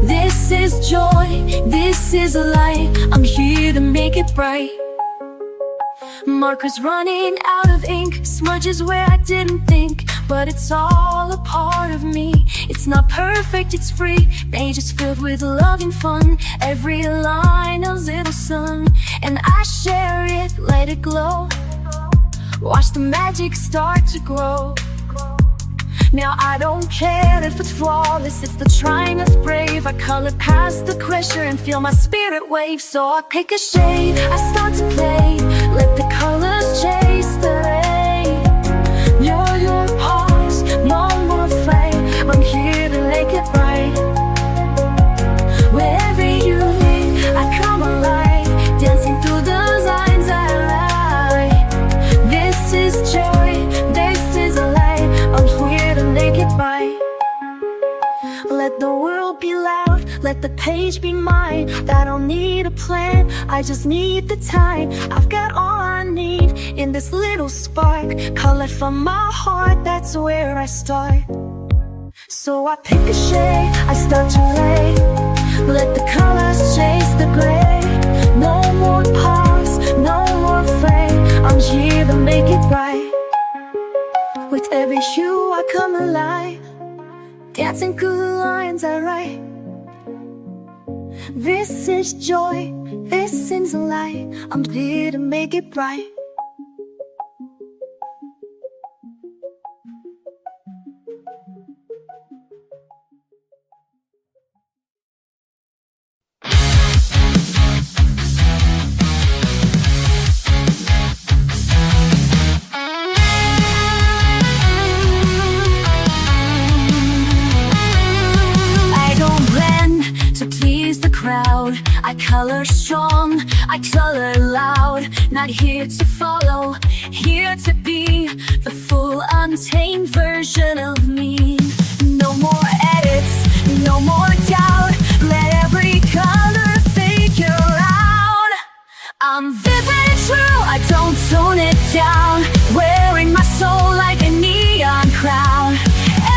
This is joy, this is a light, I'm here to make it bright. Markers running out of ink, smudges where I didn't think, but it's all a part of me. It's not perfect, it's free, pages filled with love and fun. Every line a little sun, and I share it, let it glow. Watch the magic start to grow. Now I don't care if it's flawless, it's the trying that's brave. I color past the pressure and feel my spirit wave. So I pick a shade, I start to play, let the colors chase the rain. Your pause, no more fight, I'm here to make it right. Wherever you lead, I come alive, dancing through those lines I write. This is joy, this is a light, I'm here to make it right. Let the world be loud, let the page be mine. I don't need a plan, I just need the time. I've got this little spark. Color from my heart, that's where I start. So I pick a shade, I start to lay. Let the colors chase the gray. No more pause, no more fade. I'm here to make it right. With every hue I come alive, dancing through the lines I write. This is joy, this is light. I'm here to make it bright. I color strong, I color loud. Not here to follow, here to be the full untamed version of me. No more edits, no more doubt. Let every color figure out. I'm vivid and true, I don't tone it down. Wearing my soul like a neon crown.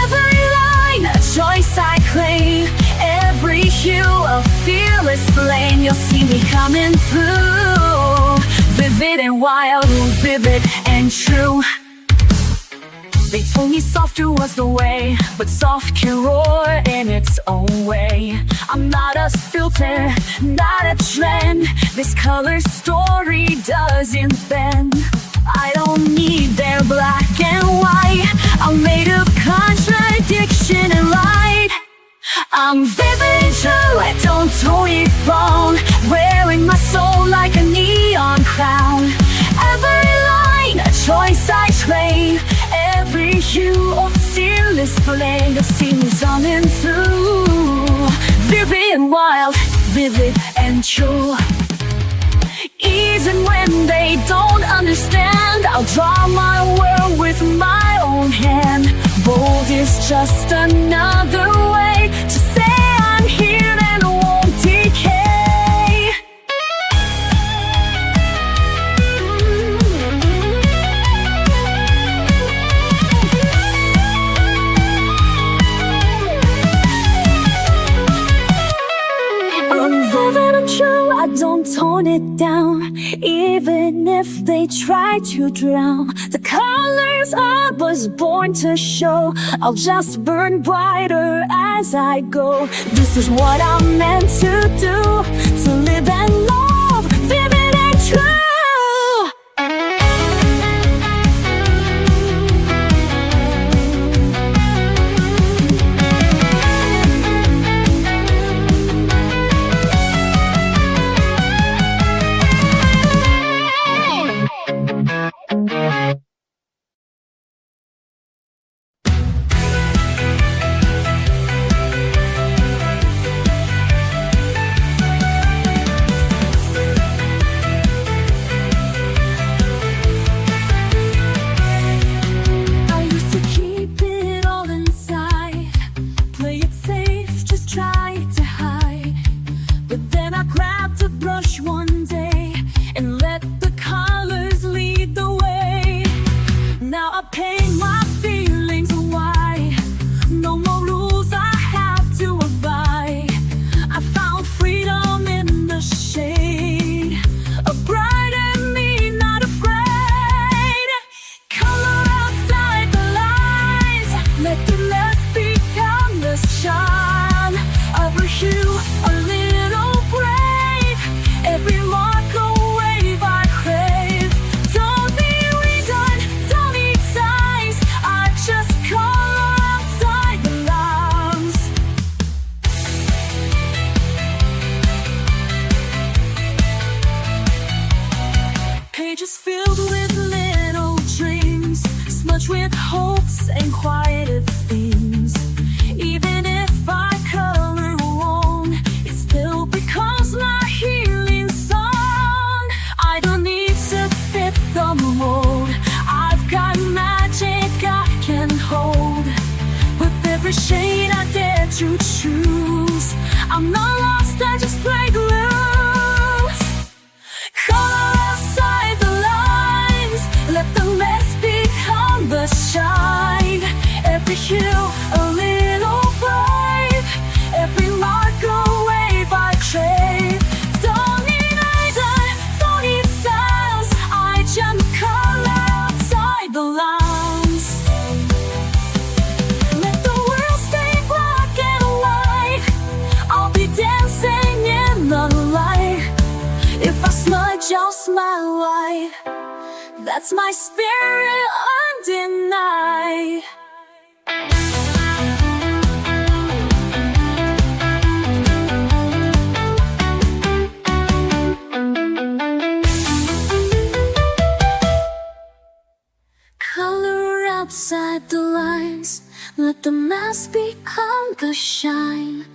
Every line, a choice I claim. Every hue of fearless flame. You'll see me coming through. Vivid and wild, vivid and true. They told me softer was the way, but soft can roar in its own way. I'm not a filter, not a trend. This color story doesn't bend. I don't need their black and white. I'm made of contradiction and light. I'm vivid and true, I don't tone it wrong. Wearing my soul like a neon crown. Every line, a choice I claim. Every hue of fearless flame. You'll see me zooming through. Vivid and wild, vivid and true. Even when they don't understand, I'll draw my world with my own hand. Bold is just another way to say I'm here and won't decay. I'm vivid and true, I don't tone it down. Even if they try to drown the colors I was born to show, I'll just burn brighter as I go. This is what I'm meant to do, to live and love, vivid and true. Pages filled with little dreams, smudged with hopes and quieted themes. Even if I color wrong, it still becomes my healing song. I don't need to fit the mold. I've got magic I can hold. With every shade I dare to choose, I'm not lost, I just break loose. Color outside the lines, let that's my life, that's my spirit undenied. Color outside the lines, let the mask become the shine.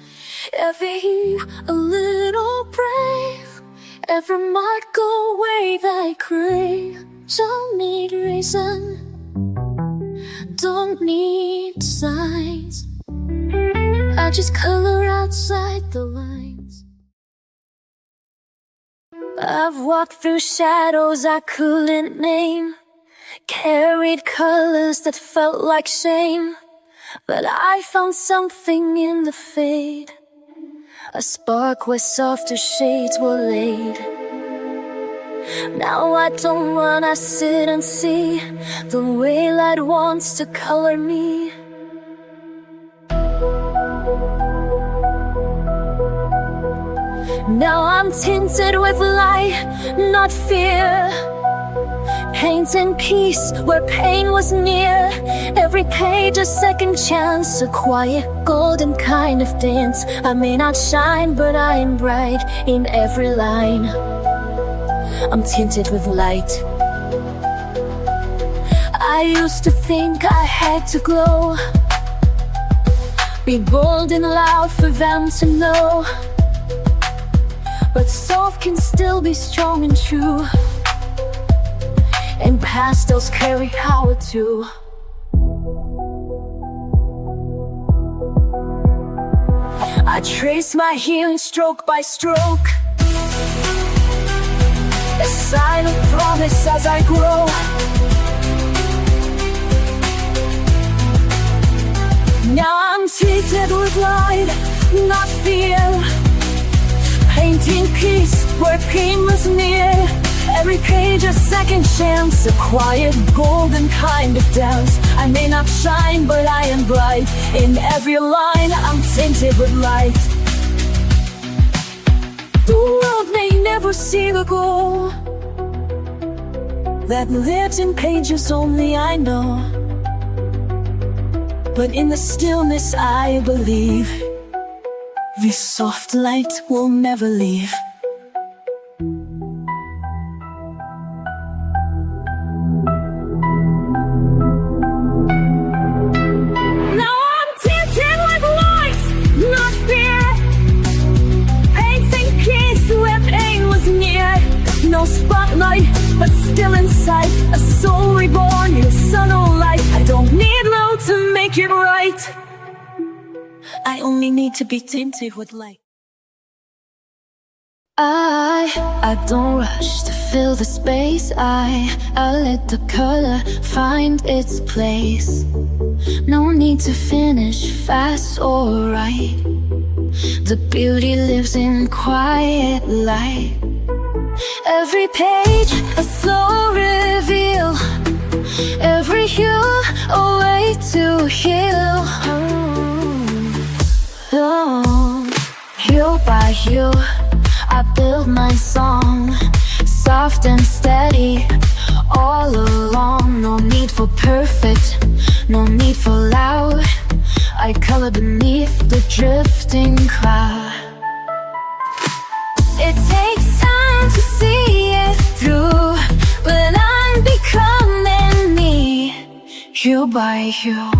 Every hue a little brave, every mark a wave I crave. Don't need reason, don't need signs, I just color outside the lines. I've walked through shadows I couldn't name, carried colors that felt like shame, but I found something in the fade, a spark where softer shades were laid. Now I don't run, I sit and see the way light wants to color me. Now I'm tinted with light, not fear, painting peace where pain was near. Every page a second chance, a quiet golden kind of dance. I may not shine, but I am bright in every line. I'm tinted with light. I used to think I had to glow, be bold and loud for them to know, but soft can still be strong and true, and pastels carry power too. I trace my healing stroke by stroke, a silent promise as I grow. Now I'm treated with light, not fear, painting peace where pain was near. Every page a second chance, a quiet golden kind of dance. I may not shine, but I am bright in every line. I'm tinted with light. The world may never see the goal that lives in pages only I know, but in the stillness I believe this soft light will never leave. Now I'm tinted with light, not fear, painting peace where pain was near. No spotlight, but still inside, a soul reborn in a sun or light. I don't need low to make it right, I only need to be tinted with light. I don't rush to fill the space. I let the color find its place. No need to finish fast or right. The beauty lives in quiet light. Every page a slow reveal, every hue a way to heal. Oh, hue by hue I build my song, soft and steady all along. No need for perfect, no need for loud, I color beneath the drifting cloud. It takes time to see it through, but I'm becoming me, hue by hue.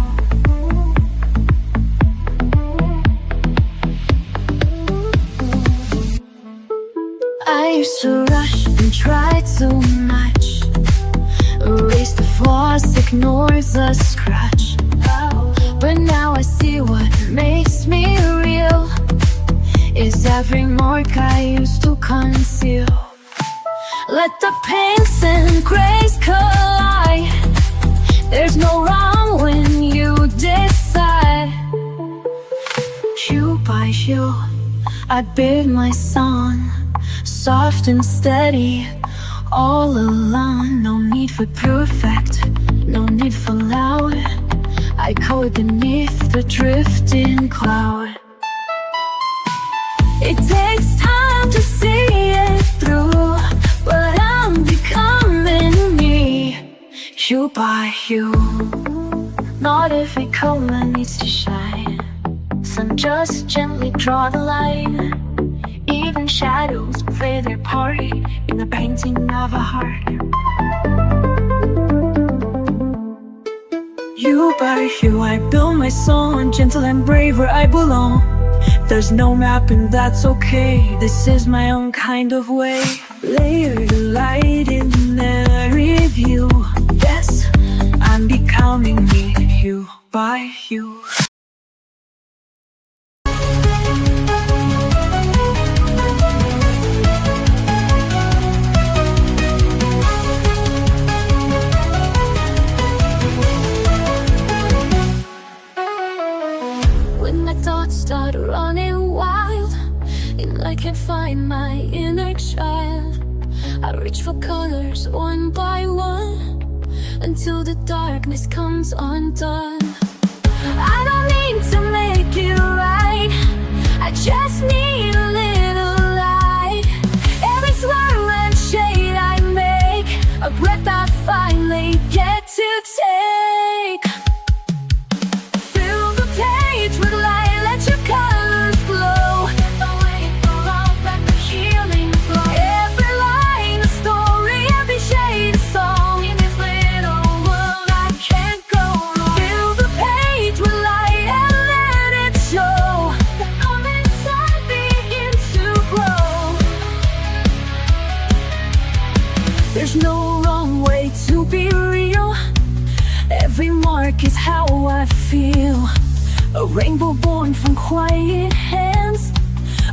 I used to rush and try too much, erase the flaws, ignore the scratch. But now I see what makes me real is every mark I used to conceal. Let the paints and grays collide, there's no wrong when you decide. Hue by hue I build my song, soft and steady all along. No need for perfect, no need for loud, I color beneath the drifting cloud. It takes time to see it through, but I'm hue by hue. Not every color needs to shine. Some just gently draw the line. Even shadows play their part in the painting of a heart. Hue by hue, I build my song, gentle and brave where I belong. There's no map and that's okay, this is my own kind of way. Layer the light in every view. Yes, I'm becoming me, hue by hue. When my thoughts start running wild and I can't find my inner child, I reach for colors one by one until the darkness comes undone. I don't need to make it right, I just need a little light. Every swirl and shade I make, a breath I finally get to take. Fill the page with light, let your colors glow. Let the weight fall off, let the healing flow. Every line a story, every shade a song. In this little world I can't go wrong. Fill the page with light and let it show. The calm inside begins to grow. There's no wrong way to be real. Every mark is how I feel. A rainbow born from quiet hands,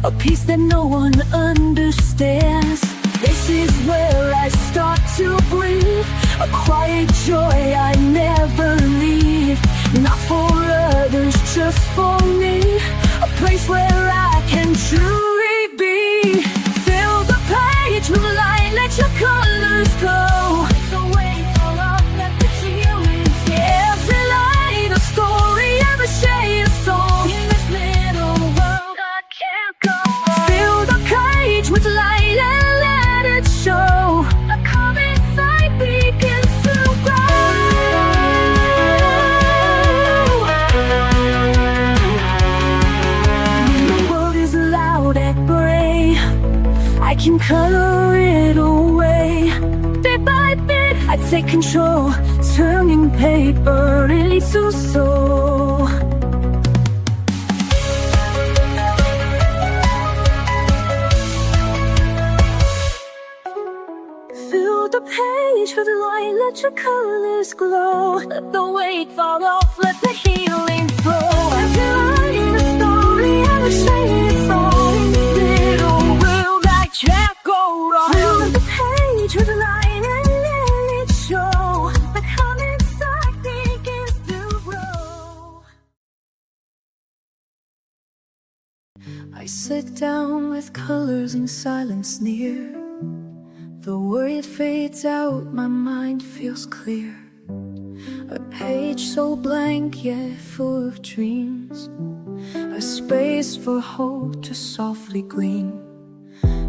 a peace that no one understands. This is where I start to breathe, a quiet joy I never leave. Not for others, just for me, a place where I can truly be. Fill the page with light, let your colors go. So wait for love, let the healing flow. Every light a story, every shade a song. In this little world I can't go wrong. Fill the page with light and let it show. A calm inside begins to grow. The world is loud and gray, I can color it away. Bit by bit, I take control, turning paper into soul. Fill the page with light, let your colors glow. Let the weight fall off, let the healing flow. Every line a story, every shade a song. In this little world I can't go wrong. Fill the page with light and let it show. The calm inside begins to grow. I sit down with colors in silence near. The worry fades out, my mind feels clear. A page so blank yet full of dreams, a space for hope to softly gleam.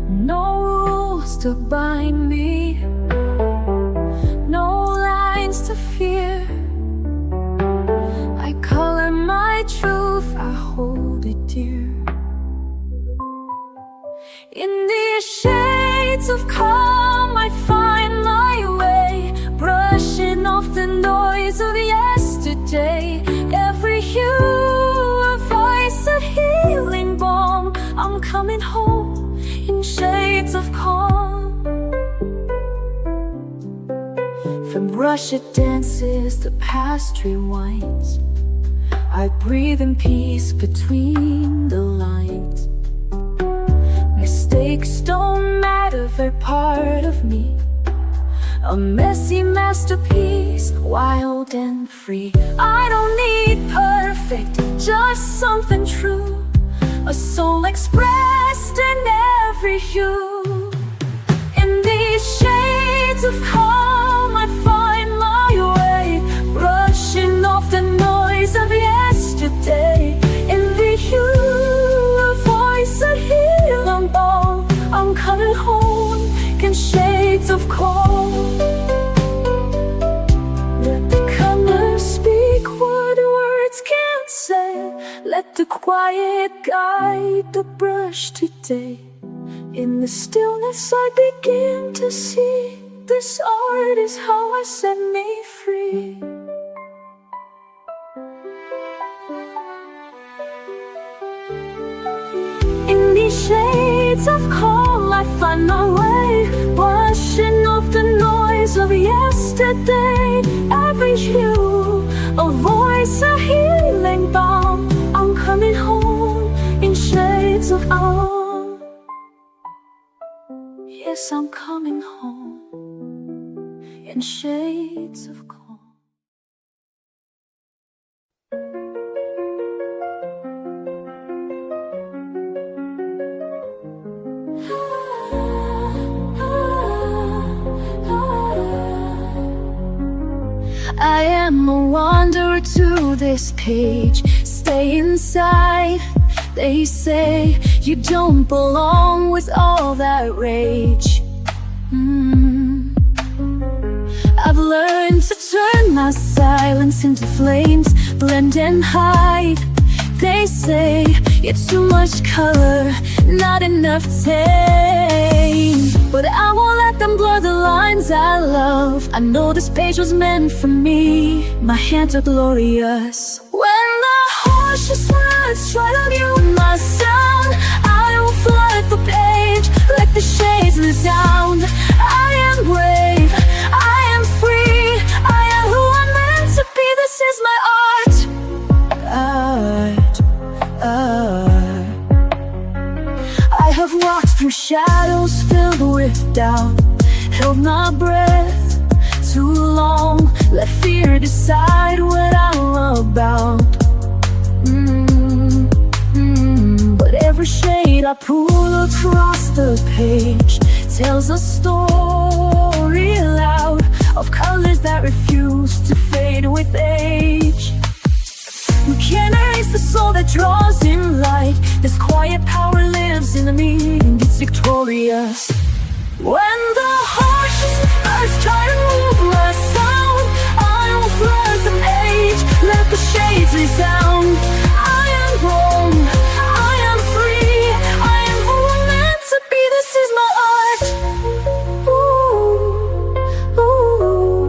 No rules to bind me, no lines to fear. I color my truth, I hold it dear. In these shades of calm I find my way, brushing off the noise of yesterday. Every hue a voice, a healing balm. I'm coming home in shades of calm. From rushed dances the past rewinds, I breathe in peace between the lines. Mistakes don't matter, they're part of me. A messy masterpiece, wild and free. I don't need perfect, just something true. A soul expressed in every hue. In these shades of calm I find my way, brushing off the noise of yesterday. In the hue a voice, a healing balm. I'm coming home in shades of cold. quiet guide the brush today. In the stillness I begin to see this art is how I set me free. In these shades of calm I find my way, brushing off the noise of yesterday. Every hue, a voice, a healing balm. I'm coming home in shades of calm. Yes, I'm coming home in shades of calm. I am a wanderer to this page. Stay inside, they say. You don't belong with all that rage. I've learned to turn my silence into flames, blend and hide. They say it's too much color, not enough tame. But I won't let them blur the lines I love. I know this page was meant for me. My hands are glorious. When the harshest words try to mute my sound, I will flood the page, let the shades resound. I am brave, I am free, I am who I'm meant to be. This is my art. I have walked through shadows filled with doubt, held my breath too long, let fear decide what I'm about. But every shade I pull across the page tells a story loud of colors that refuse to fade with age. We can't erase the soul that draws in light. This quiet power lives in me and it's victorious. When the harshest words try to move my sound, I will flood the age, let the shades resound. I am wrong, I am free, I am who I'm meant to be. This is my art. Ooh, ooh,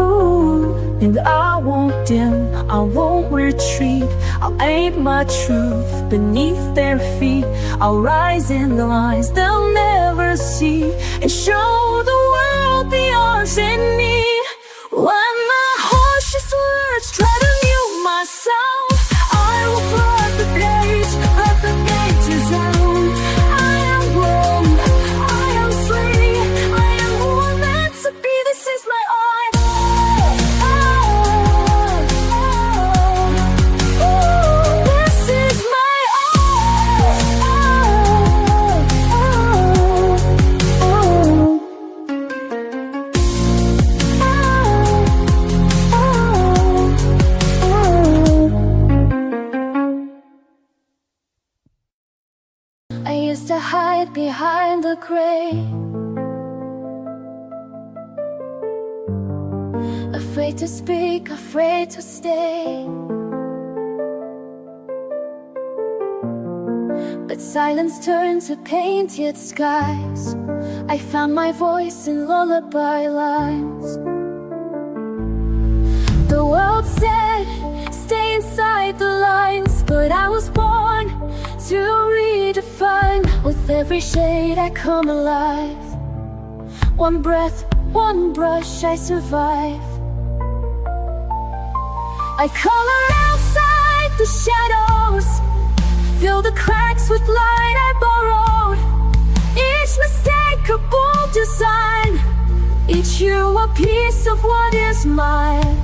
ooh. And I won't dim, I won't retreat. I'll aim my truth beneath their feet. I'll rise in the lines they'll never see, and show the world the arts in me. When the harshest words try to mute my sound, I will flood the page, let the gates resound. I am wrong, I am free, I am who I'm meant to be. This is my art. I used to hide behind the gray, afraid to speak, afraid to stay. But silence turned to painted skies. I found my voice in lullaby lines. The world said, stay inside the lines, but I was born to redefine. With every shade I come alive. One breath, one brush, I survive. I color outside the shadows, fill the cracks with light I borrowed. Each mistake a bold design, each hue a piece of what is mine.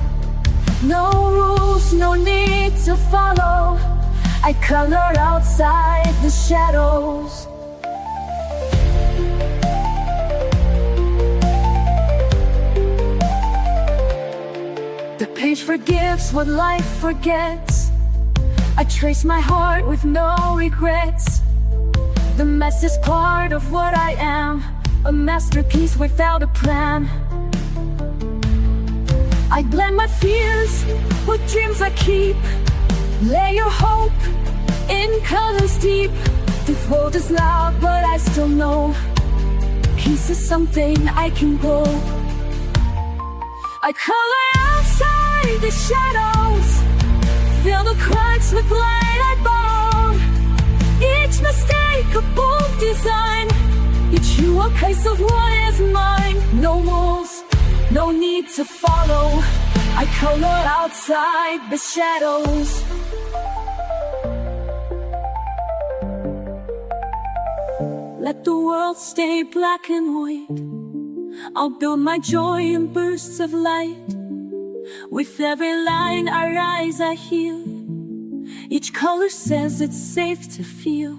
No rules, no need to follow. I color outside the shadows. The page forgives what life forgets. I trace my heart with no regrets. The mess is part of what I am, a masterpiece without a plan. I blend my fears with dreams I keep. Lay your hope In colors deep, the world is loud, but I still know peace is something I can grow. I color outside the shadows, fill the cracks with light I borrowed. Each mistake a bold design, each hue a case of what is mine. No walls, no need to follow, I color outside the shadows. Let the world stay black and white, I'll build my joy in bursts of light. With every line I rise, I heal. Each color says it's safe to feel.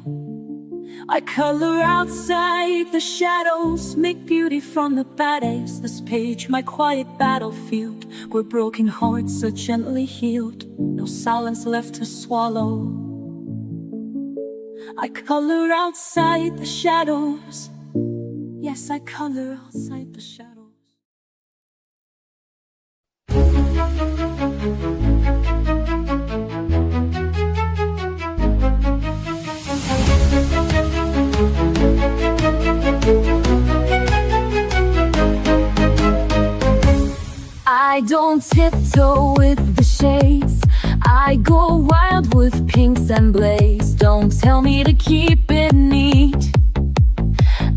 I color outside the shadows, make beauty from the bad days. This page, my quiet battlefield, where broken hearts are gently healed. No silence left to swallow. I color outside the shadows. Yes, I color outside the shadows. I don't tiptoe with the shades, I go wild with pinks and blaze. Don't tell me to keep it neat,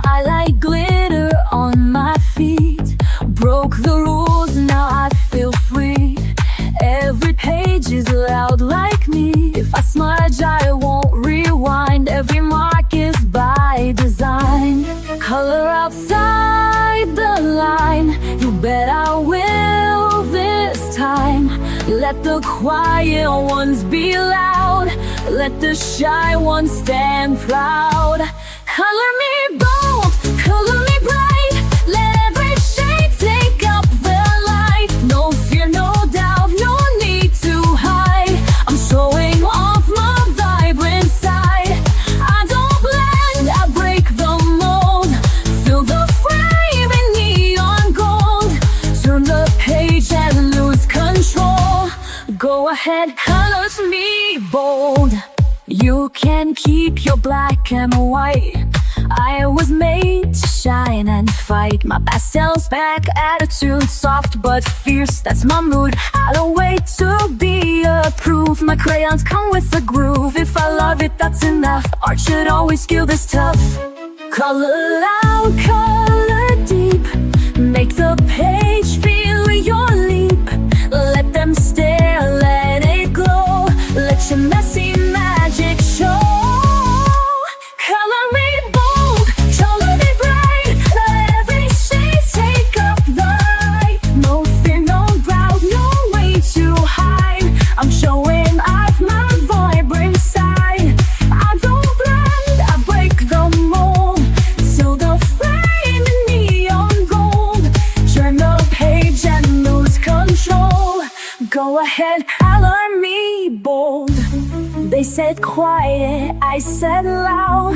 I like glitter on my feet. Broke the rules, now I feel free. Every page is loud like me. If I smudge, I won't rewind. Every mark is by design. Color outside the line, you bet I will this time. Let the quiet ones be loud, let the shy ones stand proud. Color me bold, color me bright, let every shade take up the light. No fear, no doubt, no need to hide. I'm showing off my vibrant side. I don't blend, I break the mold. Fill the frame in neon gold. Turn the page and lose control. Go ahead, colors me bold. You can keep your black and white. I was made to shine and fight. My pastel's back attitude, soft but fierce, that's my mood. I don't wait to be approved. My crayons come with a groove. If I love it, that's enough. Art should always feel this tough. Color loud, color deep, make the page feel your leap. Let them stare, let it glow. Let your messy magic show. Color me bold, color me bright, let every shade take up the light. No fear, no doubt, no way to hide. I'm showing off my vibrant side. I don't blend, I break the mold. Till the frame in neon gold. Turn the page and lose control. Go ahead, color me bold. They said quiet, I said loud.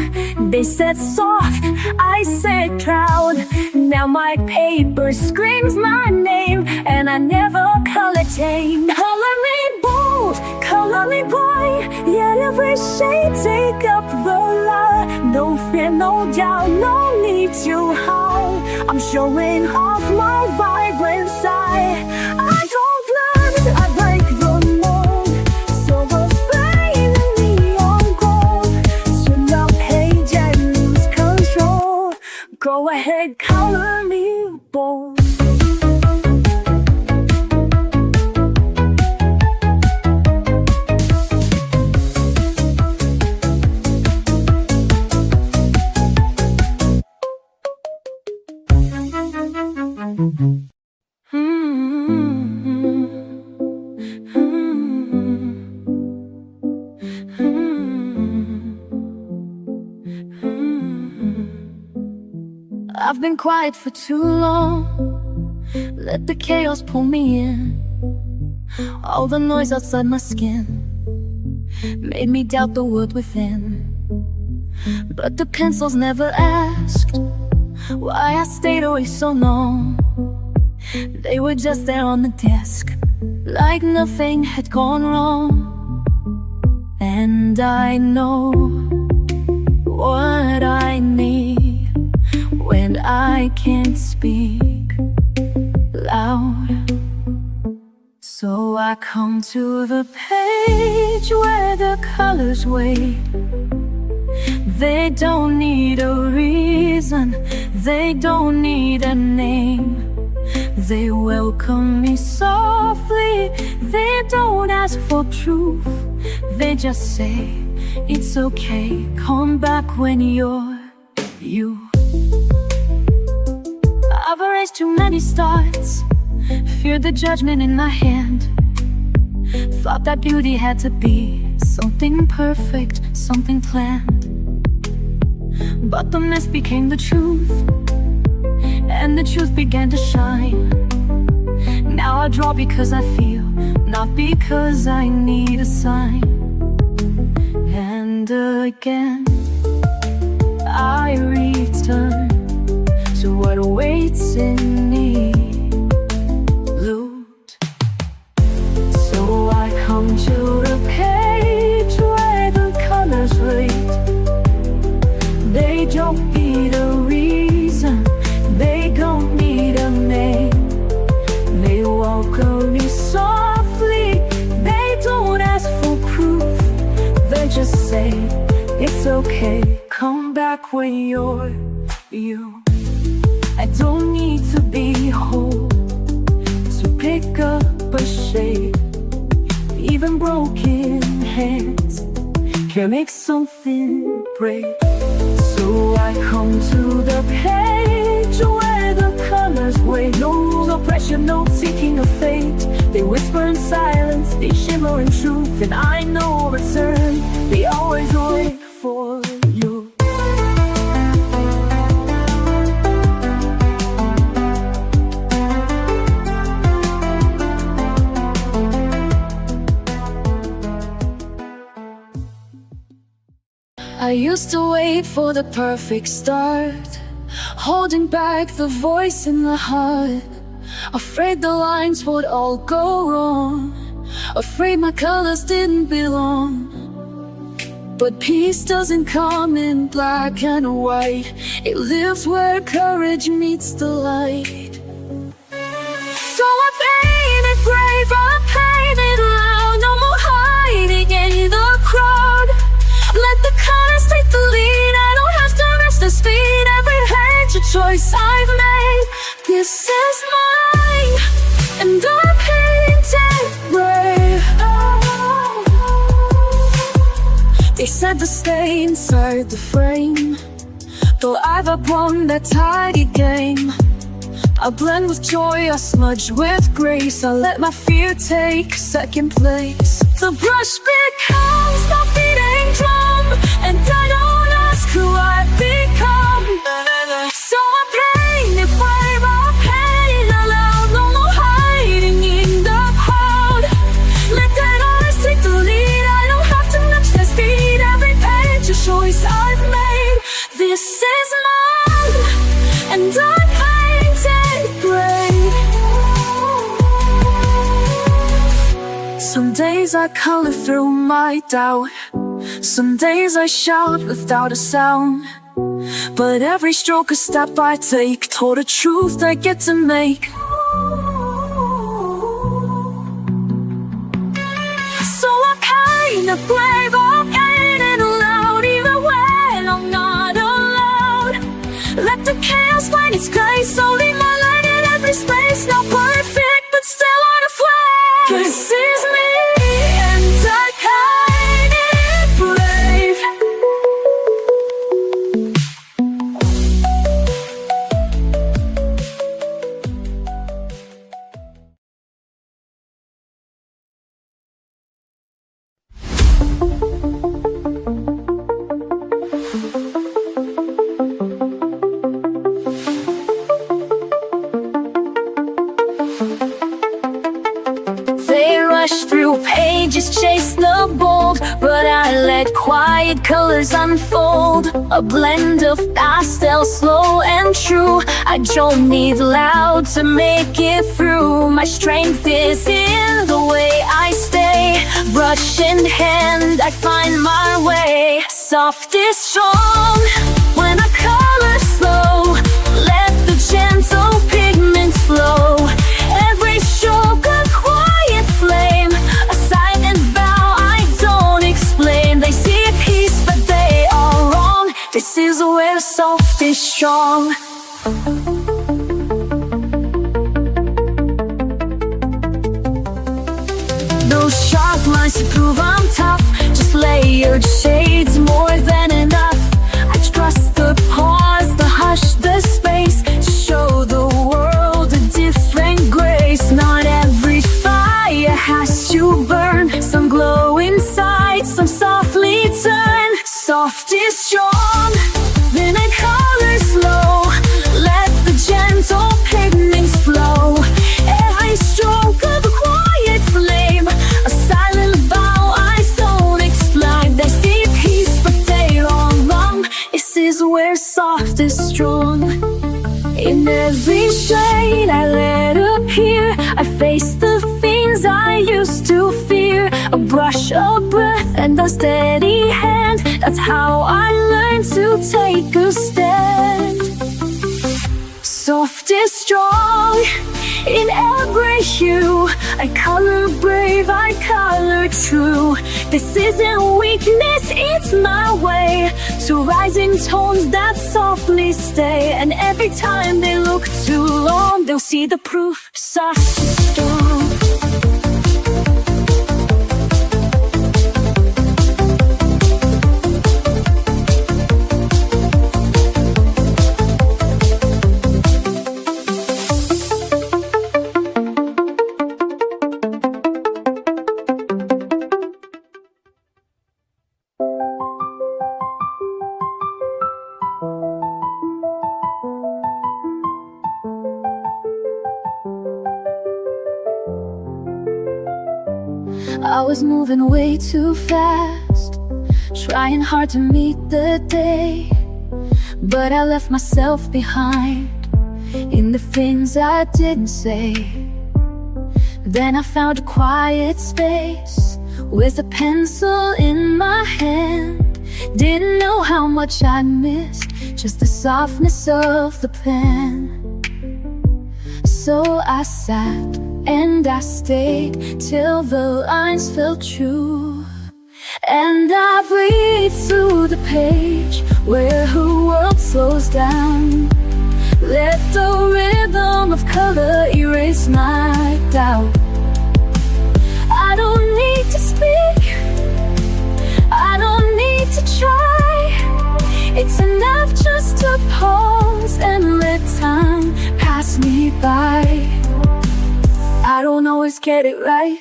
They said soft, I said proud. Now my paper screams my name, and I never color tame. Color me bold, color me bright, yet every shade take up the light. No fear, no doubt, no need to hide. I'm showing off my vibrant side. I don't blend, I break the mold. Silver flame in neon gold. Turn the page and lose control. Go ahead, color me bold. I've been quiet for too long. Let the chaos pull me in. All the noise outside my skin made me doubt the world within. But the pencils never asked why I stayed away so long. They were just there on the desk, like nothing had gone wrong. And I know what I need when I can't speak loud. So I come to the page where the colors wait. They don't need a reason, they don't need a name. They welcome me softly, they don't ask for proof. They just say, it's okay, come back when you're you. I've erased too many starts, feared the judgment in my hand. Thought that beauty had to be something perfect, something planned. But the mess became the truth, and the truth began to shine. Now I draw because I feel, not because I need a sign. And again I return to what awaits in me. Loot. So I come to the page where the colors wait. They don't need a reason, they don't need a name. They welcome me softly, they don't ask for proof. They just say, it's okay, come back when you're you. I don't need to be whole to pick up a shade. Even broken hands can make something break. So I come to the page where the colors wait. No rules or pressure, no seeking of fate. They whisper in silence, they shimmer in truth. And I know return, they always wait for you. I used to wait for the perfect start, holding back the voice in the heart. Afraid the lines would all go wrong, afraid my colors didn't belong. But peace doesn't come in black and white, it lives where courage meets the light. So I painted brave, I painted loud, no more hiding in the crowd. Let the colors take the lead, I don't have to rush the speed. Every page a choice I've made, this is mine, and I painted brave. They said to stay inside the frame, though I've outgrown that tidy game. I blend with joy, I smudge with grace. I let my fear take second place. The brush becomes my beating drum, and I don't ask who I've become. So I paint it brave, I paint it aloud, no more hiding in the crowd. Let that eyes take the lead, I don't have to match their speed. Every page a choice I've made, this is mine, and I some days I color through my doubt, some days I shout without a sound. But every stroke a step I take toward a truth I get to make. So I paint it brave, I paint it loud, even when I'm not allowed. Let the chaos find its place, so leave my light in every space. Not perfect, but still on a flame. This is me. Through pages, chase the bold, but I let quiet colors unfold. A blend of pastel, slow and true. I don't need loud to make it through. My strength is in the way I stay, Brush in hand, I find my way. Soft is strong when I color slow. Let the gentle pigments flow. Every stroke a quiet flame, a silent vow I don't explain. They see peace but they are wrong. This is where soft is strong. Those sharp lines to prove I'm tough, just layered shades more than enough. I trust the pause, the hush, the space, to show the world a different grace. Not every fire has to burn. Some glow inside, some softly turn. Soft is strong, then it colors slow. Let the gentle pigments flow. Every stroke of a quiet flame, a silent vow I don't explain. They see peace but they are wrong. This is where soft is strong. In every shade I let appear, I face the things I used to fear. A brush, a breath, and a steady hand. That's how I learned to take a stand. Soft is strong in every hue. I color brave, I color true. This isn't weakness, it's my way to rising tones that softly stay. And every time they look too long, they'll see the proof. Soft is strong. I was moving way too fast, trying hard to meet the day. But I left myself behind in the things I didn't say. Then I found a quiet space with a pencil in my hand. Didn't know how much I'd missed, just the softness of the pen. So I sat and I stayed till the lines felt true. And I breathed through the page where her world slows down. Let the rhythm of color erase my doubt. I don't need to speak, I don't need to try. It's enough just to pause and let time pass me by. I don't always get it right.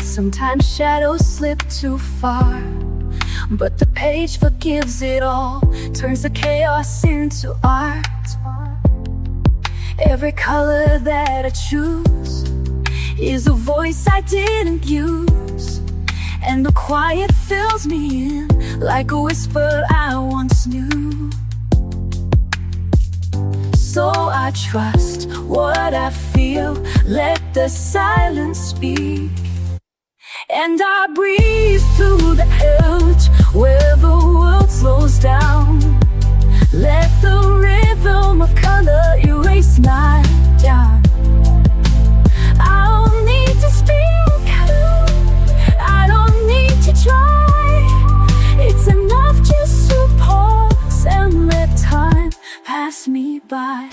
Sometimes shadows slip too far, but the page forgives it all, turns the chaos into art. Every color that I choose is a voice I didn't use, and the quiet fills me in like a whisper I once knew. So I trust what I feel, let the silence speak. And I breathe through the edge where the world slows down. Let the rhythm of color erase my doubt. I don't need to speak, I don't need to try. It's enough just to pause and let time pass me by.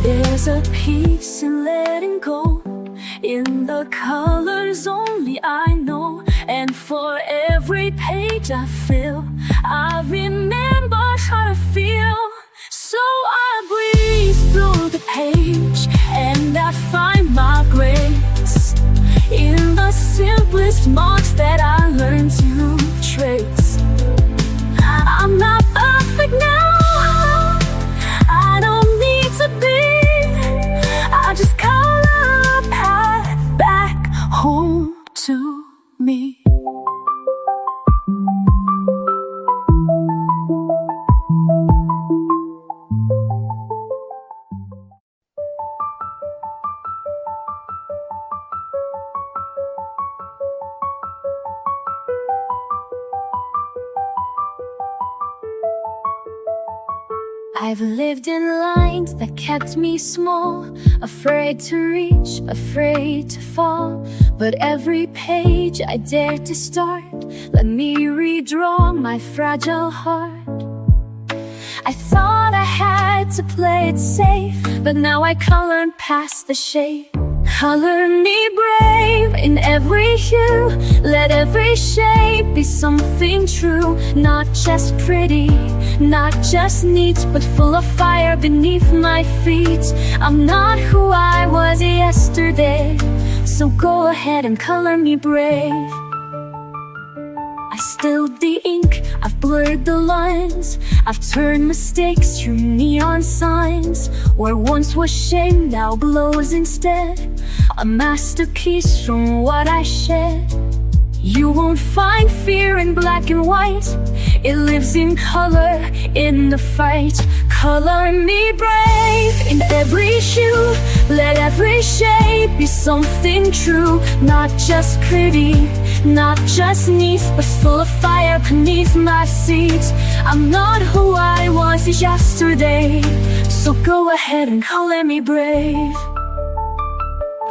There's a peace in letting go, in the colors only I know. And for every page I fill, I remember how to feel. So I breathe through the page and I find my grace in the simplest marks that I learned to trace. I'm not perfect now, I don't need to be. I just color a path back home to me. I've lived in lines that kept me small, afraid to reach, afraid to fall. But every page I dared to start let me redraw my fragile heart. I thought I had to play it safe, but now I colored past the shade. Color me brave in every hue, let every shape be something true. Not just pretty, not just neat, but full of fire beneath my feet. I'm not who I was yesterday, so go ahead and color me brave. I spilled the ink, I've blurred the lines, I've turned mistakes to neon signs. Where once was shame now glows instead, a masterpiece from what I shed. You won't find fear in black and white, it lives in color, in the fight. Color me brave in every hue, let every shape be something true. Not just pretty, not just neat, but full of fire beneath my feet. I'm not who I was yesterday, so go ahead and color me brave.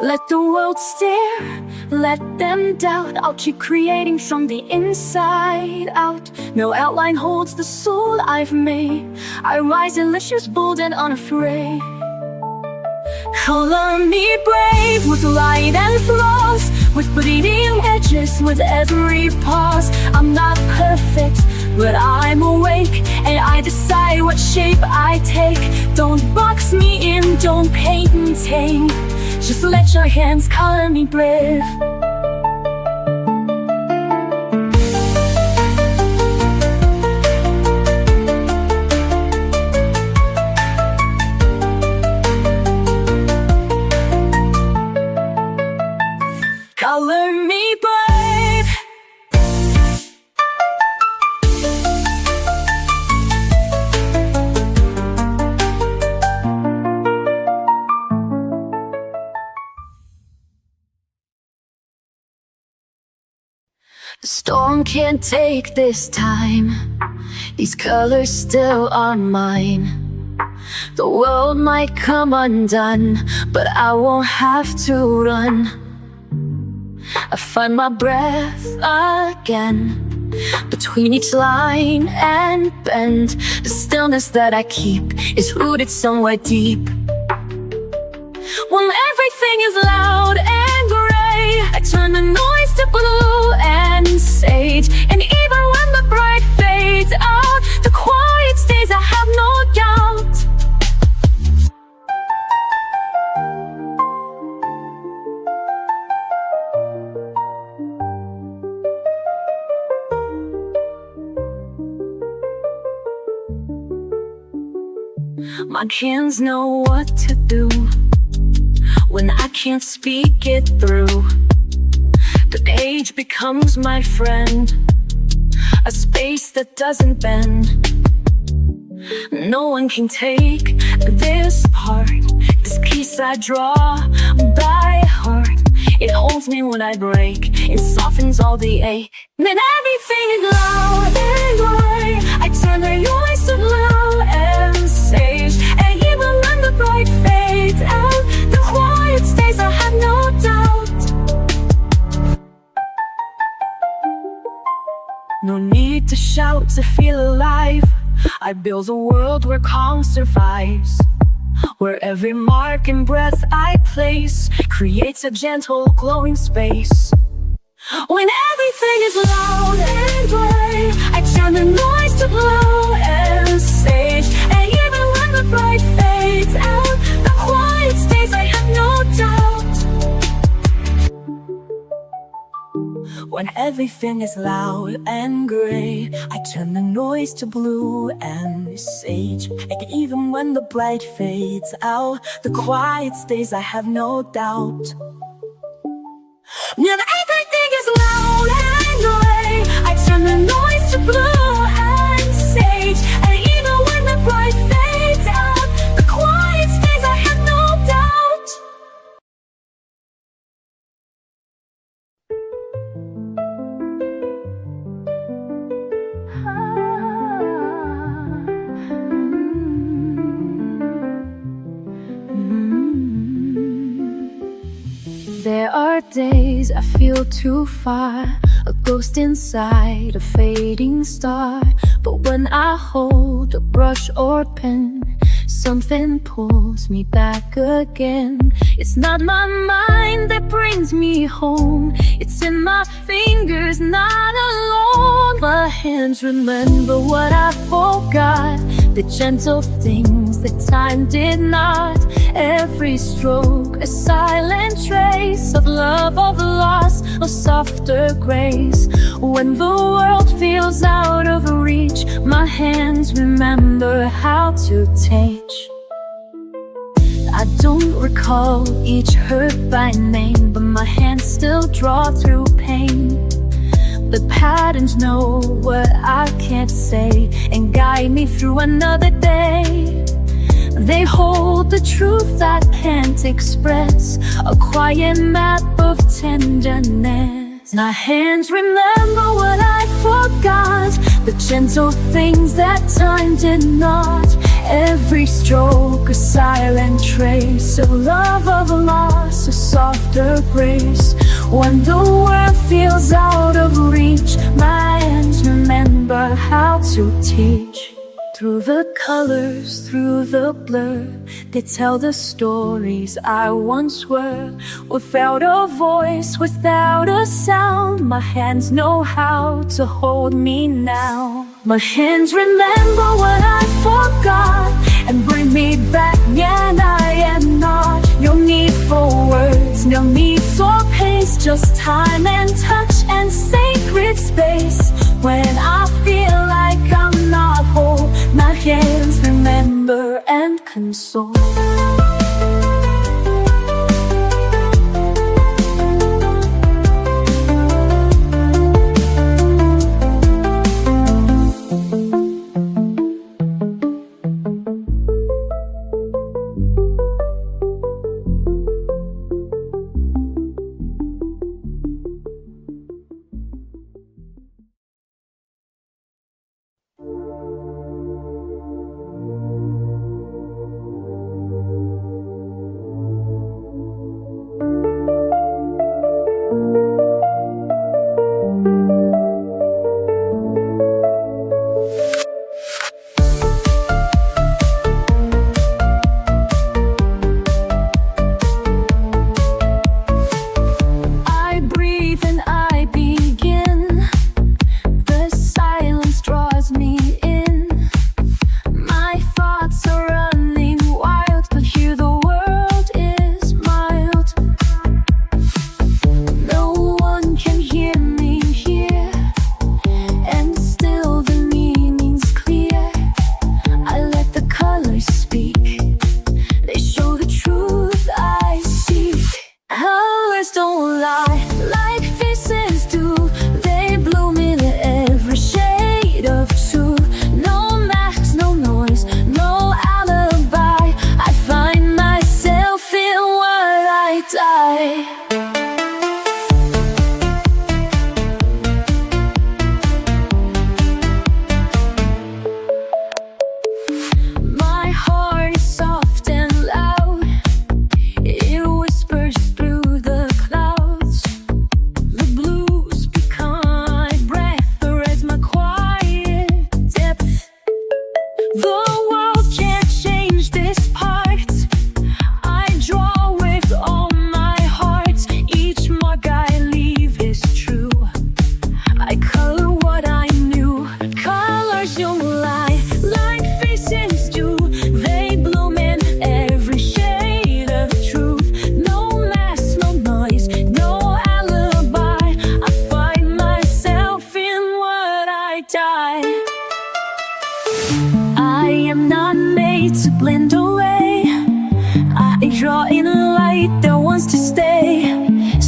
Let the world stare, let them doubt. I'll keep creating from the inside out. No outline holds the soul I've made. I rise delicious, bold and unafraid. Color me brave with light and flaws, with bleeding edges, with every pause. I'm not perfect, but I'm awake, and I decide what shape I take. Don't box me in, don't paint me tame, just let your hands color me brave. Color me brave. The storm can't take this time, these colors still are mine. The world might come undone, but I won't have to run. I find my breath again between each line and bend. The stillness that I keep is rooted somewhere deep. When everything is loud and gray, I turn the noise to blue and sage. And even when the bright fades out, the quiet stays, I have no doubt. My hands know what to do when I can't speak it through. The page becomes my friend, a space that doesn't bend. No one can take this part, this piece I draw by heart. It holds me when I break, it softens all the ache. Then everything is loud and gray, I turn the noise to blue and sage. And even when the bright fades out, the quiet stays, I have no doubt. No need to shout to feel alive, I build a world where calm survives, where every mark and breath I place creates a gentle glowing space. When everything is loud and gray, I turn the noise to blue and sage. And even when the bright fades out, the quiet stays, I have no doubt. When everything is loud and gray, I turn the noise to blue and sage. And even when the bright fades out, the quiet stays, I have no doubt. When everything is loud and gray, I turn the noise to blue and sage. And even when the bright fades out, the quiet stays, I have no doubt. There are days I feel too far, a ghost inside a fading star. But when I hold a brush or pen, something pulls me back again. It's not my mind that brings me home, it's in my fingers, not alone. My hands remember what I forgot, the gentle things that time did not. Every stroke a silent trace of love, of loss, of softer grace. When the world feels out of reach, my hands remember how to teach. I don't recall each hurt by name, but my hands still draw through pain. The patterns know what I can't say and guide me through another day. They hold the truth I can't express, a quiet map of tenderness. My hands remember what I forgot, the gentle things that time did not. Every stroke a silent trace of love, of loss, a softer grace. When the world feels out of reach, my hands remember how to teach. Through the colors, through the blur, they tell the stories I once were. Without a voice, without a sound, my hands know how to hold me now. My hands remember what I forgot and bring me back when I am not. No need for words, no need for pace, just time and touch and sacred space. When I feel like I'm not whole, my hands remember and console.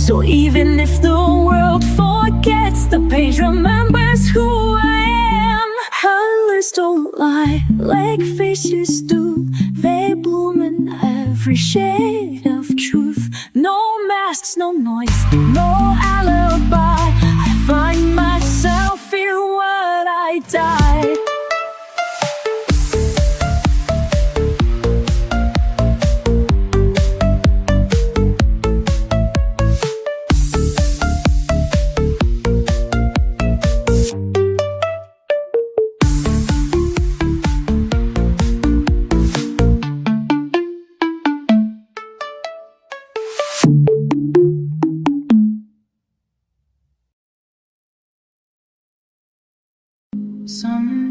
So even if the world forgets, the page remembers who I am. Colors don't lie like faces do. They bloom in every shade of truth. No masks, no noise, no alibi. I find myself in what I die.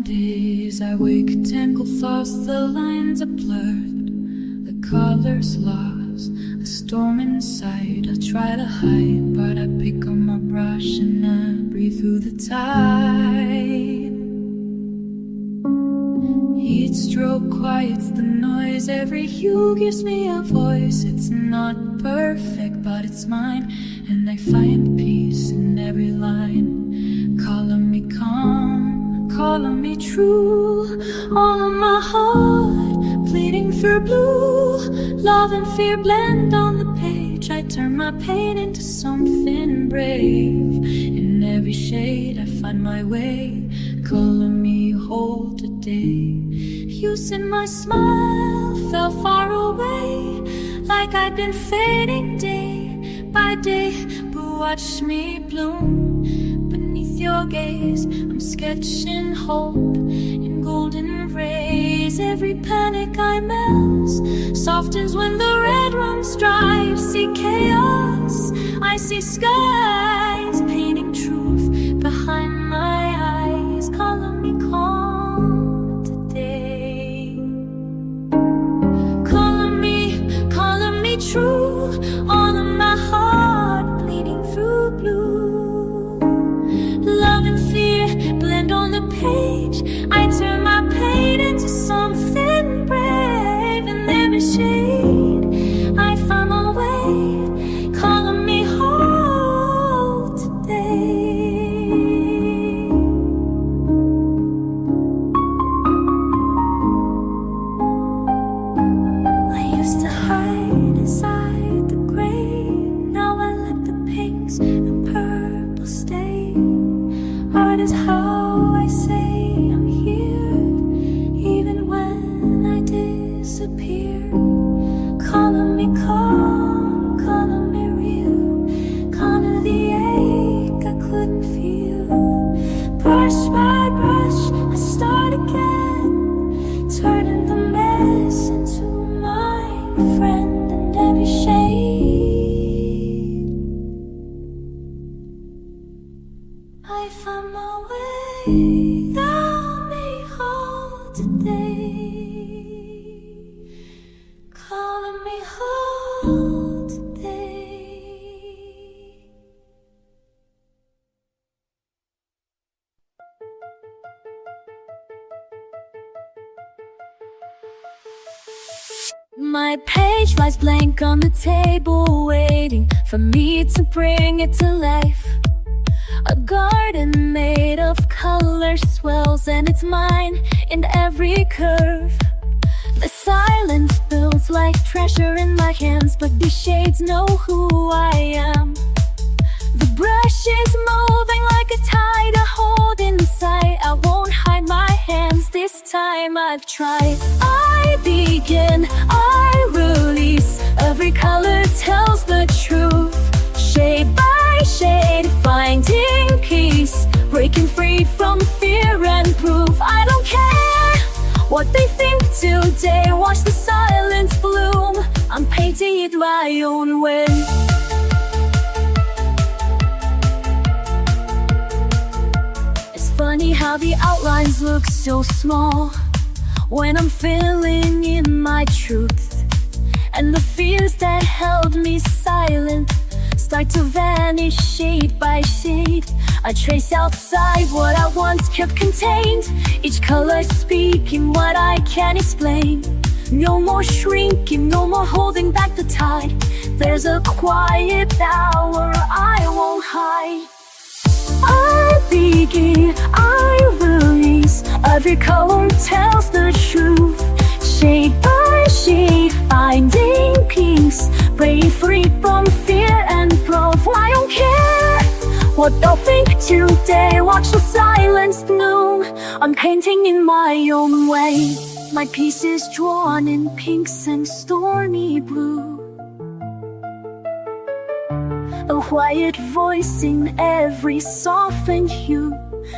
days I wake, tangled thoughts, the lines are blurred, the colors lost, a storm inside. I try to hide, but I pick up my brush and I breathe through the tide. Heat stroke quiets the noise, every hue gives me a voice. It's not perfect, but it's mine, and I find peace in every line. Calling me calm, calling me true, all of my heart bleeding through blue. Love and fear blend on the page, I turn my pain into something brave. In every shade I find my way, calling me whole today. You said my smile fell far away, like I'd been fading day by day. But watch me bloom beneath your gaze. I'm sketching hope in golden rays. Every panic I melt softens when the red runs dry. See chaos, I see skies, painting truth behind my eyes. Calling me calm today, calling me true, all of my heart bleeding through blue. Love and fear blend on the page, I turn my pain into something brave. In every shade I find my way, calling me whole today. I used to hide inside the gray, now I let the pinks and purple stay. Art is how I say I'm here, even when I disappear. Calling me calm, calling me real, calling the ache I couldn't feel. Brush by brush, I start again, turning the mess into my friend. And every shade I find my way, thou me whole today, calling me whole today. My page lies blank on the table, waiting for me to bring it to life. A garden made of color swells, and it's mine in every curve. The silence builds like treasure in my hands, but these shades know who I am. The brush is moving like a tide I hold inside. I won't hide my hands, this time I've tried. I begin, I release, every color tells the truth. Shade by shade, finding peace, breaking free from fear and proof. I don't care what they think today, watch the silence bloom. I'm painting it my own way. It's funny how the outlines look so small when I'm filling in my truth, and the fears that held me silent start to vanish shade by shade. I trace outside what I once kept contained, each color speaking what I can't explain. No more shrinking, no more holding back the tide. There's a quiet power I won't hide. I begin, I release, every color tells the truth. Shade by shade, finding peace, break free from fear and proof. I don't care what they'll think today, watch the silence bloom. I'm painting in my own way. My piece is drawn in pinks and stormy blue, a quiet voice in every softened hue.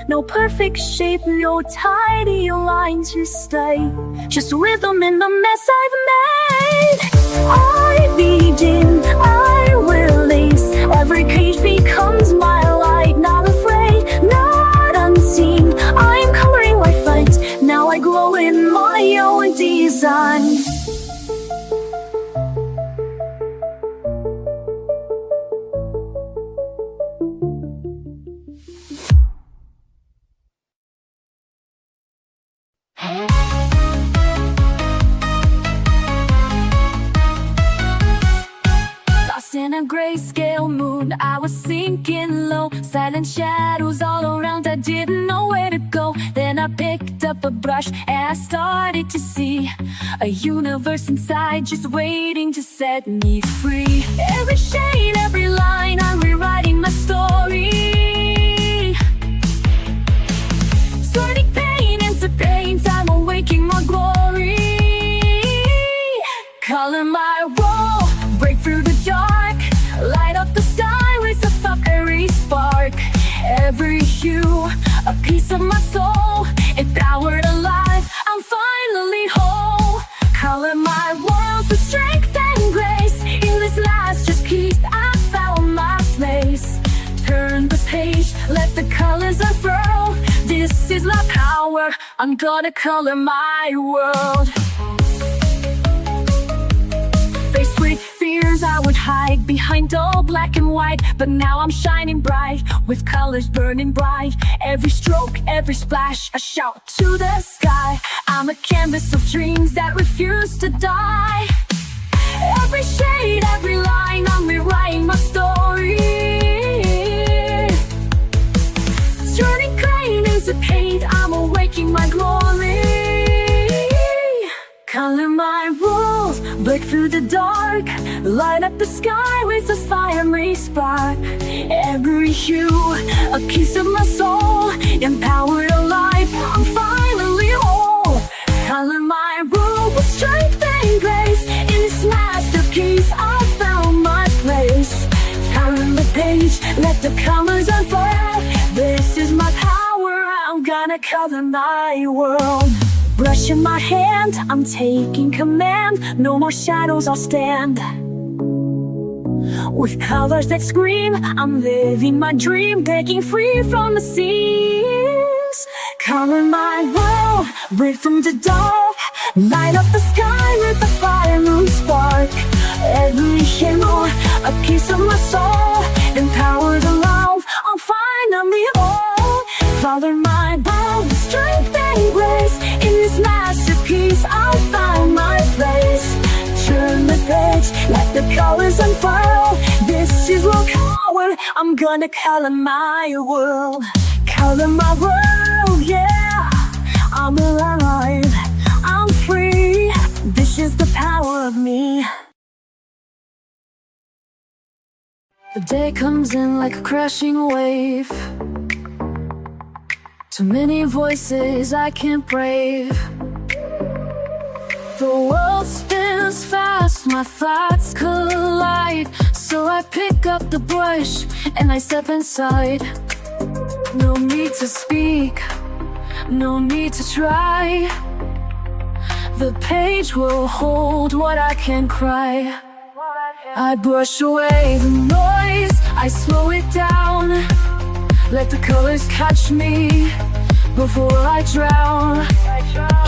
No perfect shape, no tidy line to stay, just rhythm in the mess I've made. I begin, I release, every page becomes my light. Not afraid, not unseen, I'm coloring life anew. sun. Lost in a grayscale mood, I was sinking low. Silent shadows all around, I didn't know where to go. Then I picked up a brush and I started to see a universe inside just waiting to set me free. Every shade, every line, I'm rewriting my story. Turning pain into paint, I'm awaking my glory. Color my world, break through the dark, light up the sky with a fiery spark. Every hue, a piece of my soul, empowered alive, I'm finally whole. Color my world with strength and grace. In this last just piece, I found my place. Turn the page, let the colors unfurl. This is my power, I'm gonna color my world. Faced with fears, I would hide behind all black and white. But now I'm shining bright, with colors burning bright. Every stroke, every splash, a shout to the sky. I'm a canvas of dreams that refuse to die. Every shade, every line, I'm rewriting my story. Turning pain into paint, I'm awaking my glory. Color my rules, break through the dark, light up the sky with a fiery spark. Every hue, a piece of my soul, empowered alive, I'm finally whole. Color my rule with strength and grace. In this masterpiece, I found my place. Turn the page, let the colors unfurl. This is my power, I'm gonna color my world. Brush in my hand, I'm taking command. No more shadows, I'll stand. With colors that scream, I'm living my dream, breaking free from the seams. Color my world, break from the dark, light up the sky with a fiery spark. Every hue, a piece of my soul, empowered alive, I'm finally whole. Color my world with strength and grace. In this masterpiece, I'll find my place. Turn the page, let the colors unfurl. This is what color, I'm gonna color my world. Color my world, yeah. I'm alive, I'm free. This is the power of me. The day comes in like a crashing wave. Too many voices I can't brave. The world spins fast, my thoughts collide. So I pick up the brush and I step inside. No need to speak, no need to try. The page will hold what I can cry. I brush away the noise, I slow it down. Let the colors catch me before I drown.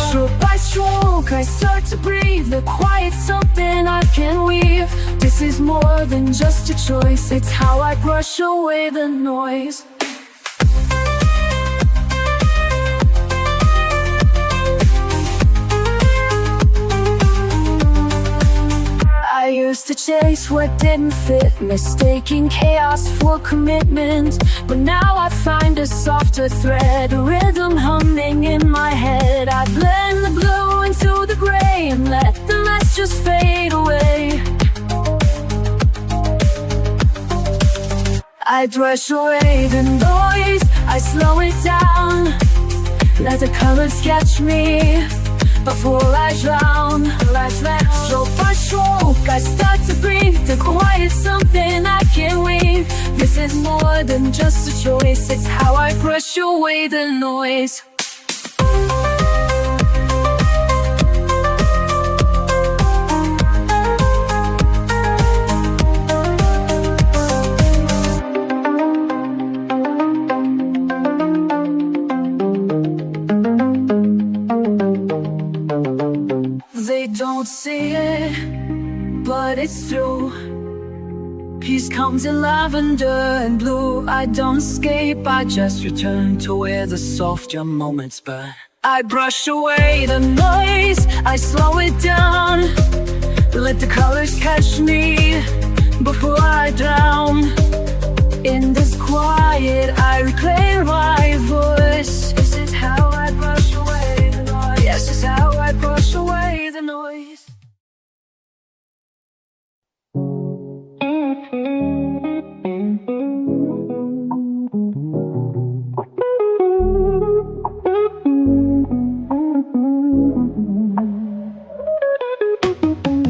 Stroke by stroke, I start to breathe. The quiet's something I can weave. This is more than just a choice, it's how I brush away the noise. I used to chase what didn't fit, mistaking chaos for commitment. But now I find a softer thread, a rhythm humming in my head. I blend the blue into the gray and let the mess just fade away. I brush away the noise, I slow it down. Let the colors catch me before I drown. Stroke by stroke, I start to breathe. The quiet's something I can weave. This is more than just a choice, it's how I brush away the noise. they don't see it, but it's true. Peace comes in lavender and blue. I don't escape, I just return to where the softer moments burn. I brush away the noise, I slow it down. Let the colors catch me before I drown. In this quiet, I reclaim my voice. This is how I brush away the noise. Yes, this is how I brush away the noise.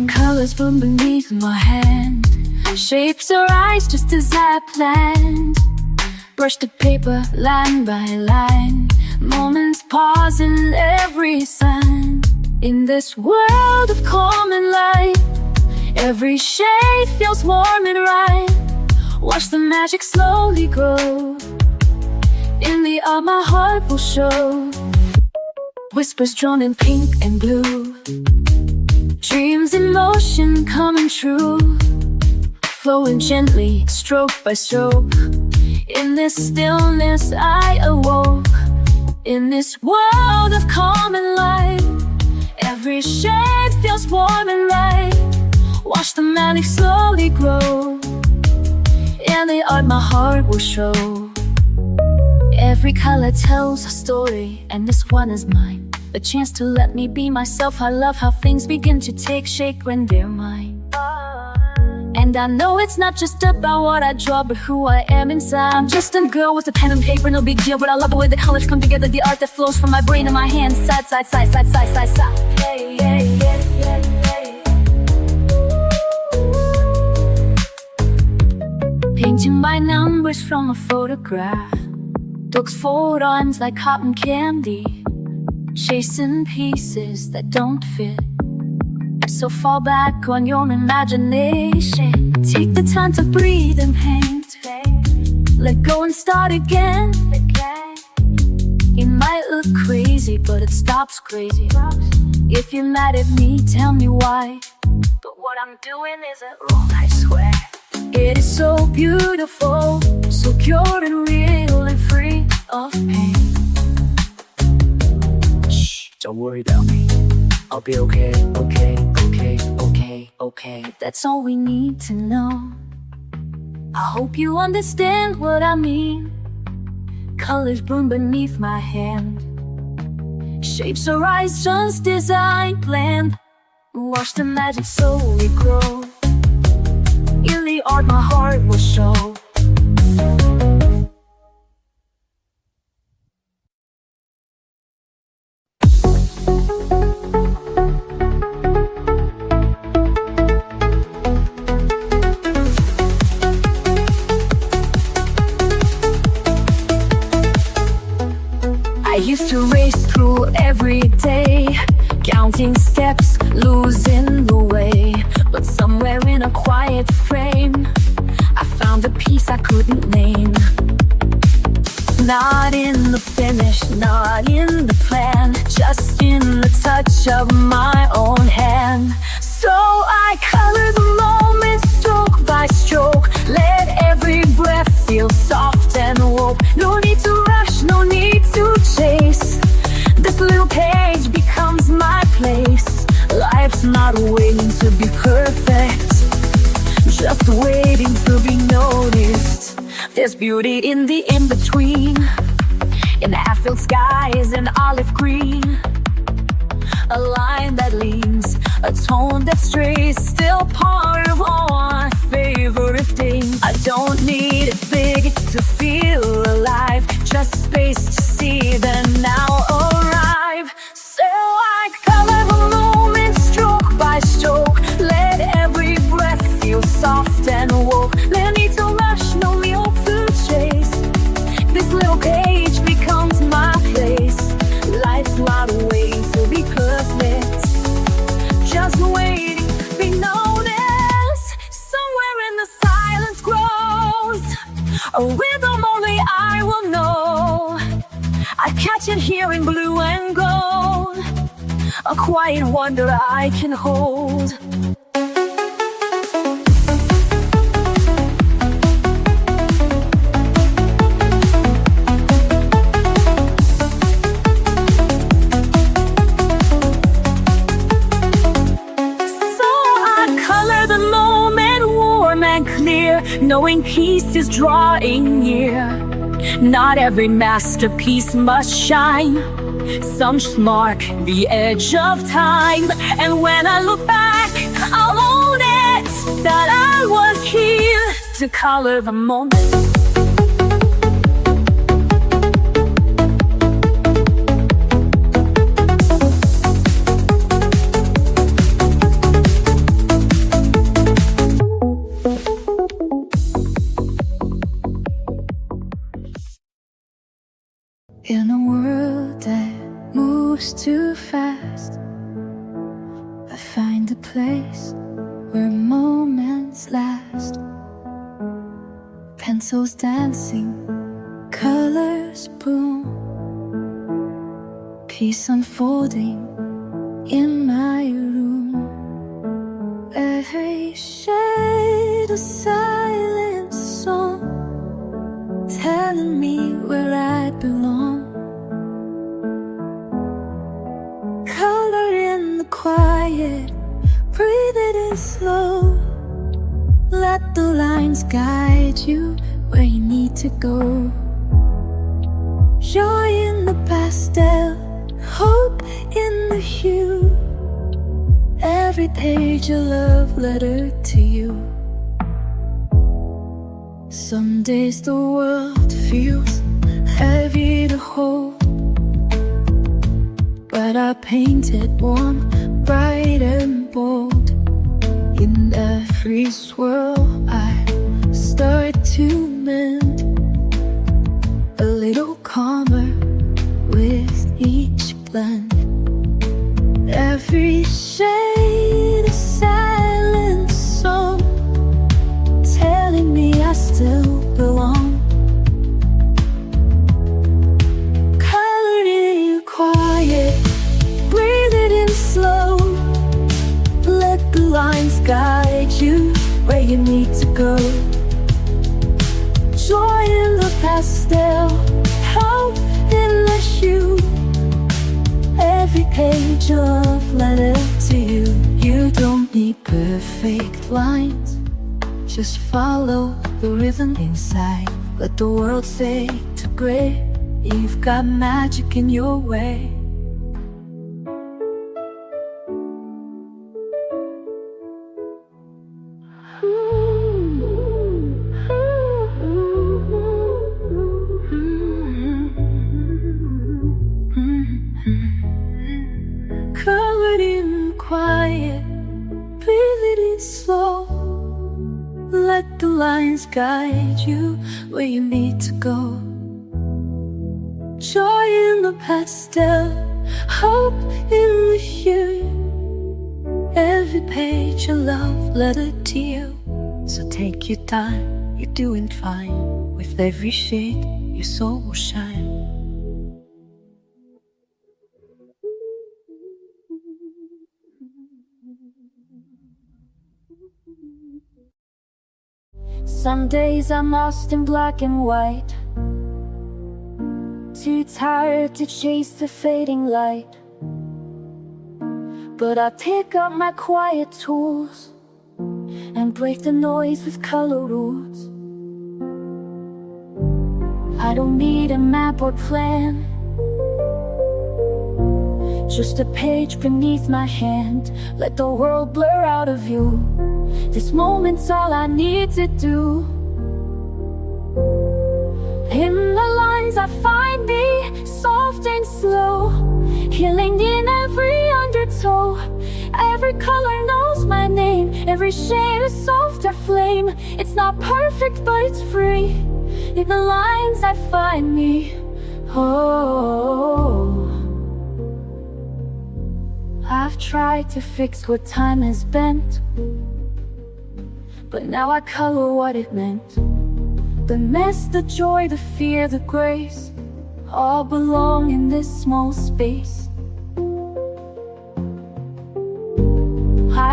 Colors from beneath my hand, shapes arise just as I planned. Brush the paper line by line, moments pause in every sign. In this world of common light, every shade feels warm and right. Watch the magic slowly grow. In the art my heart will show. Whispers drawn in pink and blue, dreams in motion coming true. Flowing gently, stroke by stroke. In this stillness I awoke. In this world of common light, every shade feels warm and right. Watch the magic slowly grow. In the art my heart will show. Every color tells a story, and this one is mine. A chance to let me be myself. I love how things begin to take shape when they're mine. And I know it's not just about what I draw, but who I am inside. I'm just a girl with a pen and paper, no big deal. But I love the way the colors come together, the art that flows from my brain and my hands. Side, side, side, side, side, side, side. Hey, yeah, yeah, yeah, yeah. Painting by numbers from a photograph, dogs fold arms like cotton candy, chasing pieces that don't fit. So fall back on your imagination. Take the time to breathe and paint. Let go and start again. It might look crazy, but it stops crazy. If you're mad at me, tell me why. But what I'm doing isn't wrong, I swear. It is so beautiful, so pure and real and free of pain. Shh, don't worry about me. I'll be okay, okay, okay, okay, okay. That's all we need to know. I hope you understand what I mean. Colors bloom beneath my hand, shapes arise just as I planned. Watch the magic slowly grow. In the art my heart will show. I used to race through every day, counting steps, losing the way. But somewhere in a quiet frame, I found a peace I couldn't name. Not in the finish, not in the plan, just in the touch of my own hand. So I color the moment stroke by stroke. Let every breath feel soft and woke. No need to rush, no need to chase. This little page becomes my place. Life's not waiting to be perfect, just waiting to be noticed. There's beauty in the in-between, in half-filled skies and olive green. A line that leans, a tone that strays, still part of all my favorite things. I don't need it big to feel alive, just space to see the now arrive. So I color the moment stroke by stroke. Let every breath feel soft and woke. No need to rush, no need to chase. This little page becomes my place. Life's not waiting to be perfect, just waiting to be noticed. Somewhere in the silence grows a rhythm only I will know. I catch it here in blue and gold, a quiet wonder I can hold. Knowing peace is drawing near. Not every masterpiece must shine. Some just mark the edge of time. And when I look back, I'll own it, that I was here to color the moment. In a world that moves too fast, I find a place where moments last. Pencils dancing, colors bloom, peace unfolding in my room. Every shade a silent song, telling me where I belong. Color in the quiet, breathe it in slow. Let the lines guide you where you need to go. Joy in the pastel, hope in the hue. Every page a love letter to you. Some days the world feels heavy to hold, but I paint it warm, bright and bold. In every swirl I start to mend, a little calmer with each blend. Every shade a silent song, telling me I still belong. Color in quiet, breathe it in slow. Let the lines guide you where you need to go. Joy in the pastel, hope in the hue. Every page of letter to you. You don't need perfect lines, just follow the rhythm inside. Let the world say to gray, you've got magic in your way. Colored in quiet, breathe it in slow. Let the lines guide you where you need to go. Joy in the pastel, hope in the hue. Every page a love letter to you. So take your time, you're doing fine. With every shade, your soul will shine. Some days I'm lost in black and white, too tired to chase the fading light. But I pick up my quiet tools and break the noise with color rules. I don't need a map or plan, just a page beneath my hand. Let the world blur out of view. This moment's all I need to do. In the lines I find me, soft and slow, healing in every undertow. Every color knows my name, every shade a softer flame. It's not perfect, but it's free. In the lines I find me. Oh, I've tried to fix what time has bent, but now I color what it meant. The mess, the joy, the fear, the grace, all belong in this small space.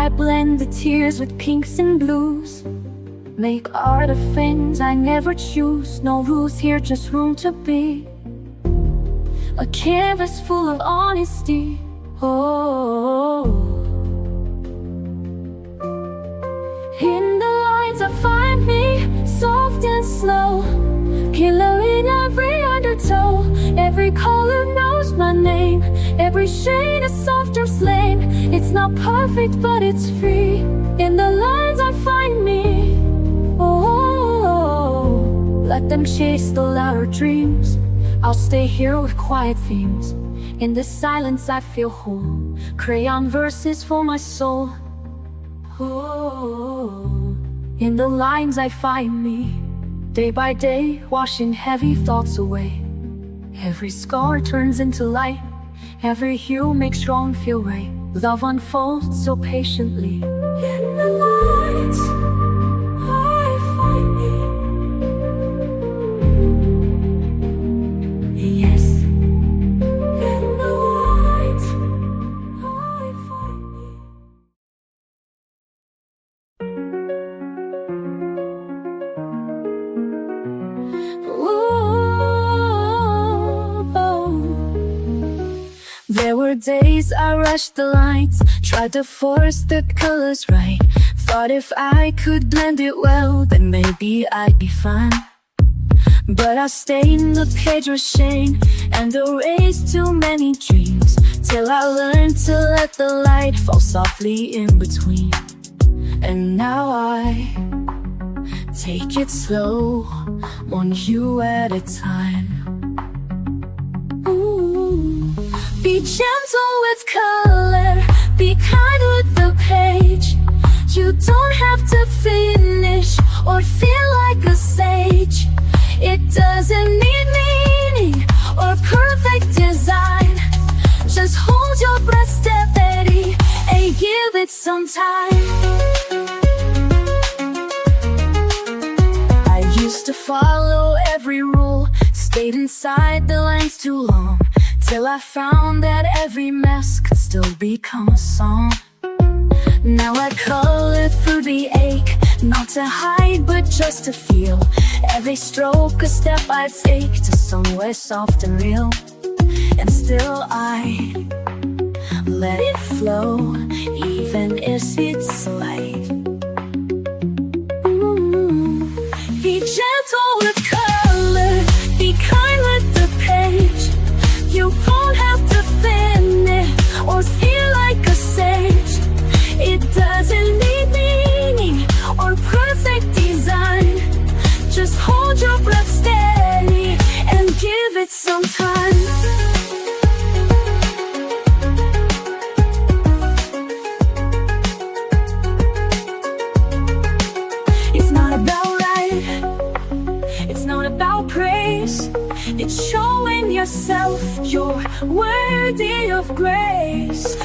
I blend the tears with pinks and blues, make art of things I never choose. No rules here, just room to be. A canvas full of honesty. Oh, in the lines I find me, soft and slow, killer in every undertow. Every color knows my name, every shade a softer flame. It's not perfect, but it's free. In the lines I find me. Oh, let them chase the louder dreams. I'll stay here with quiet themes. In the silence I feel whole, crayon verses for my soul. Oh, in the lines I find me, day by day, washing heavy thoughts away. Every scar turns into light, every hue makes wrong feel right. Love unfolds so patiently. In the lights I find me. Yes, in the lights I find me. There were days I rushed the lines, tried to force the colors right. Thought if I could blend it well, then maybe I'd be fine. But I stained the page with shame and erased too many dreams, till I learned to let the light fall softly in between. And now I take it slow, one hue at a time. Be gentle with color, be kind with the page. You don't have to finish or feel like a sage. It doesn't need meaning or perfect design. Just hold your breath steady and give it some time. I used to follow every rule, stayed inside the lines too long, till I found that every mess could still become a song. Now I color through the ache, not to hide but just to feel. Every stroke a step I take to somewhere soft and real. And still I let it flow, even if it's light. Be gentle with color, be kind with the page. You won't have to finish or feel like a sage. It doesn't need meaning or perfect design. Just hold your breath steady and give it some time. It's not about right, it's not about praise. It's showing yourself you're worthy of grace.